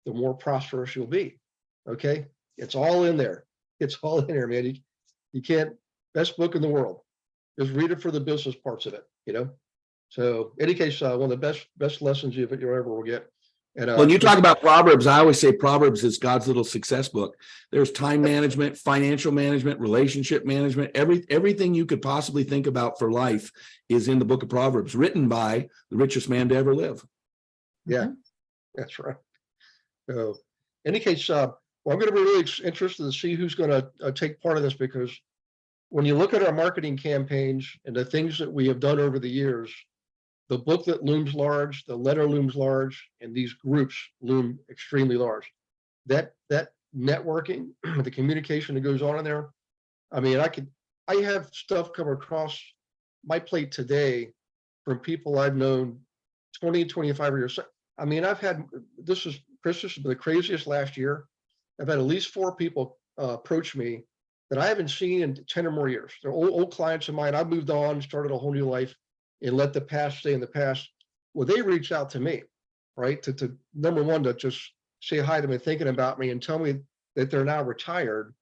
the more prosperous you'll be. Okay. It's all in there. It's all in there, man. You can't, best book in the world. Just read it for the business parts of it, So in any case, one of the best lessons you ever will get. And when you talk about Proverbs, I always say Proverbs is God's little success book. There's time management, financial management, relationship management, everything you could possibly think about for life is in the book of Proverbs, written by the richest man to ever live. Yeah, that's right. So in any case, well, I'm going to be really interested to see who's going to take part of this, because when you look at our marketing campaigns and the things that we have done over the years, the book that looms large, the letter looms large, and these groups loom extremely large. That networking, the communication that goes on in there. I mean, I have stuff come across my plate today from people I've known 20, 25 years. I mean, this has been the craziest last year. I've had at least 4 people approach me that I haven't seen in 10 or more years. They're old clients of mine. I moved on, started a whole new life, and let the past stay in the past. Well, they reach out to me, right? To number one, to just say hi to me, thinking about me, and tell me that they're now retired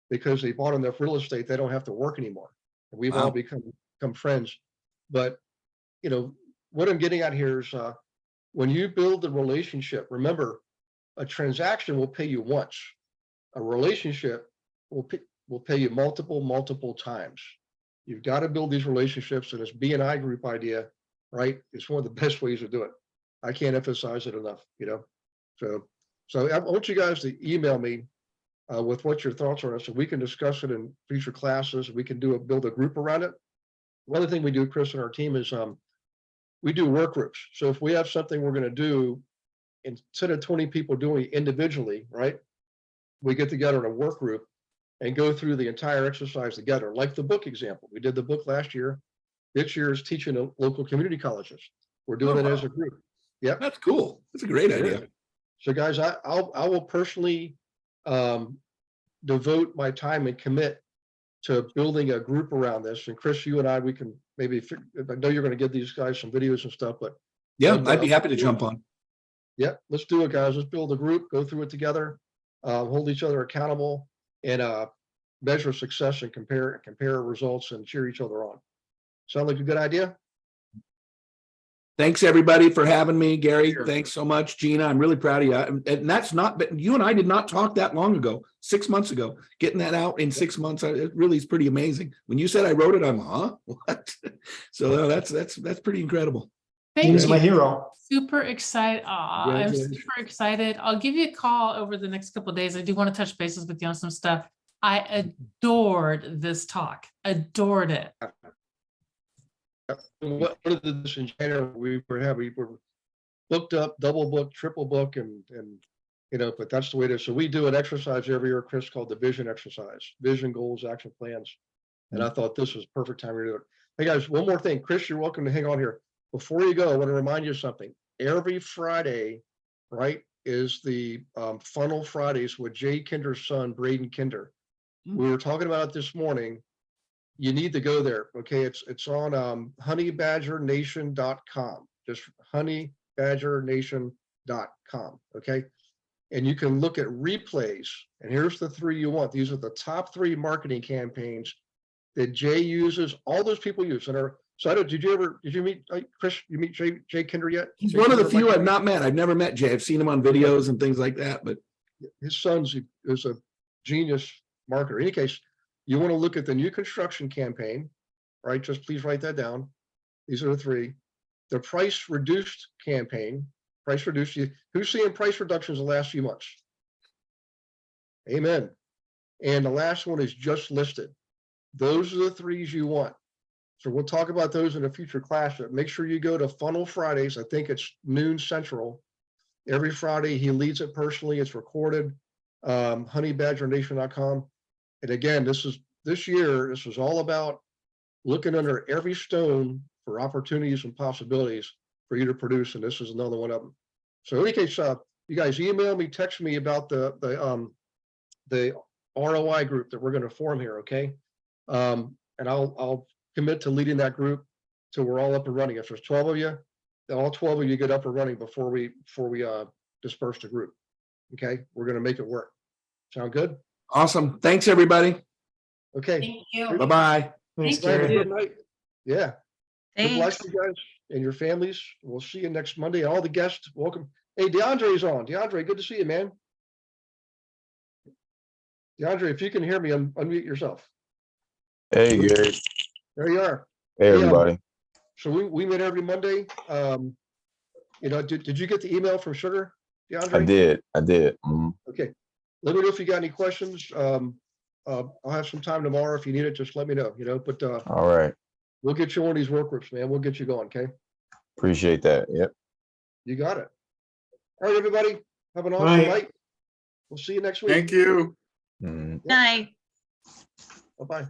because they bought enough real estate, they don't have to work anymore. And we've all Wow. become friends. But, you know, what I'm getting at here is when you build the relationship, remember, a transaction will pay you once. A relationship will pay you multiple times. You've got to build these relationships, and this B&I group idea, right? It's one of the best ways to do it. I can't emphasize it enough, you know? So I want you guys to email me with what your thoughts are, so we can discuss it in future classes. We can build a group around it. One other thing we do, Chris, and our team is we do work groups. So if we have something we're going to do, instead of 20 people doing it individually, right? We get together in a work group and go through the entire exercise together, like the book example. We did the book last year. This year is teaching at local community colleges. We're doing it as a group. Yep. That's cool. That's a great idea. So guys, I will personally devote my time and commit to building a group around this. And Chris, you and I, we can maybe, I know you're going to give these guys some videos and stuff, but Yeah, I'd be happy to jump on. yeah, let's do it, guys. Let's build a group, go through it together, hold each other accountable, and measure success and compare results and cheer each other on. Sound like a good idea? Thanks, everybody, for having me. Gary, Sure. Thanks so much. Gina, I'm really proud of you. And that's not, but you and I did not talk that long ago, 6 months ago. Getting that out in 6 months, it really is pretty amazing. When you said I wrote it, I'm, huh? What? So that's pretty incredible. Thank Gina's my you. hero. Super excited. I'm Congratulations. super excited. I'll give you a call over the next couple of days. I do want to touch bases with you on some stuff. I adored this talk. Adored it. What did this in January we were booked up, double book, triple book, and you know, but that's the way it is. So we do an exercise every year, Chris, called the vision exercise, vision, goals, action plans. And I thought this was perfect time to do it. Hey guys, one more thing. Chris, you're welcome to hang on here. Before you go, I want to remind you of something. Every Friday, right, is the Funnel Fridays with Jay Kinder's son, Braden Kinder. We were talking about it this morning. You need to go there. Okay, it's on honeybadgernation.com. Just honeybadgernation.com. Okay, and you can look at replays. And here's the 3 you want. These are the top 3 marketing campaigns that Jay uses. All those people use. And are so. Did you meet Chris? You meet Jay Kinder yet? He's Jay one of the Kinder, few Mike? I've not met. I've never met Jay. I've seen him on videos and things like that, but His son's is a genius marketer. In any case, you want to look at the new construction campaign, right? Just please write that down. These are the 3. The price reduced campaign, price reduced. Who's seeing price reductions the last few months? Amen. And the last one is just listed. Those are the 3s you want. So we'll talk about those in a future class, but make sure you go to Funnel Fridays. I think it's noon Central. Every Friday, he leads it personally. It's recorded, honeybadgernation.com. And again, this year, this was all about looking under every stone for opportunities and possibilities for you to produce. And this is another one of them. So in any case, you guys email me, text me about the ROI group that we're going to form here. Okay. And I'll commit to leading that group till we're all up and running. If there's 12 of you, all 12 of you get up and running before we disperse the group. Okay. We're going to make it work. Sound good? awesome. Thanks, everybody. Okay. Thank you. Bye-bye. Thanks, Thank Gary. Good night. Yeah. Good luck Thanks. to you guys and your families. We'll see you next Monday. All the guests, welcome. Hey, DeAndre's on. DeAndre, good to see you, man. DeAndre, if you can hear me, unmute yourself. Hey, Gary. There you are. Hey, everybody. So we meet every Monday. You know, did you get the email from Sugar, DeAndre? I did. Mhm. Okay. Let me know if you got any questions. I'll have some time tomorrow. If you need it, just let me know, you know, but All right. we'll get you one of these work groups, man. We'll get you going, okay? Appreciate that. Yep. You got it. All right, everybody. Have an awesome Right. night. We'll see you next week. Thank you. Mhm. Night. Bye-bye.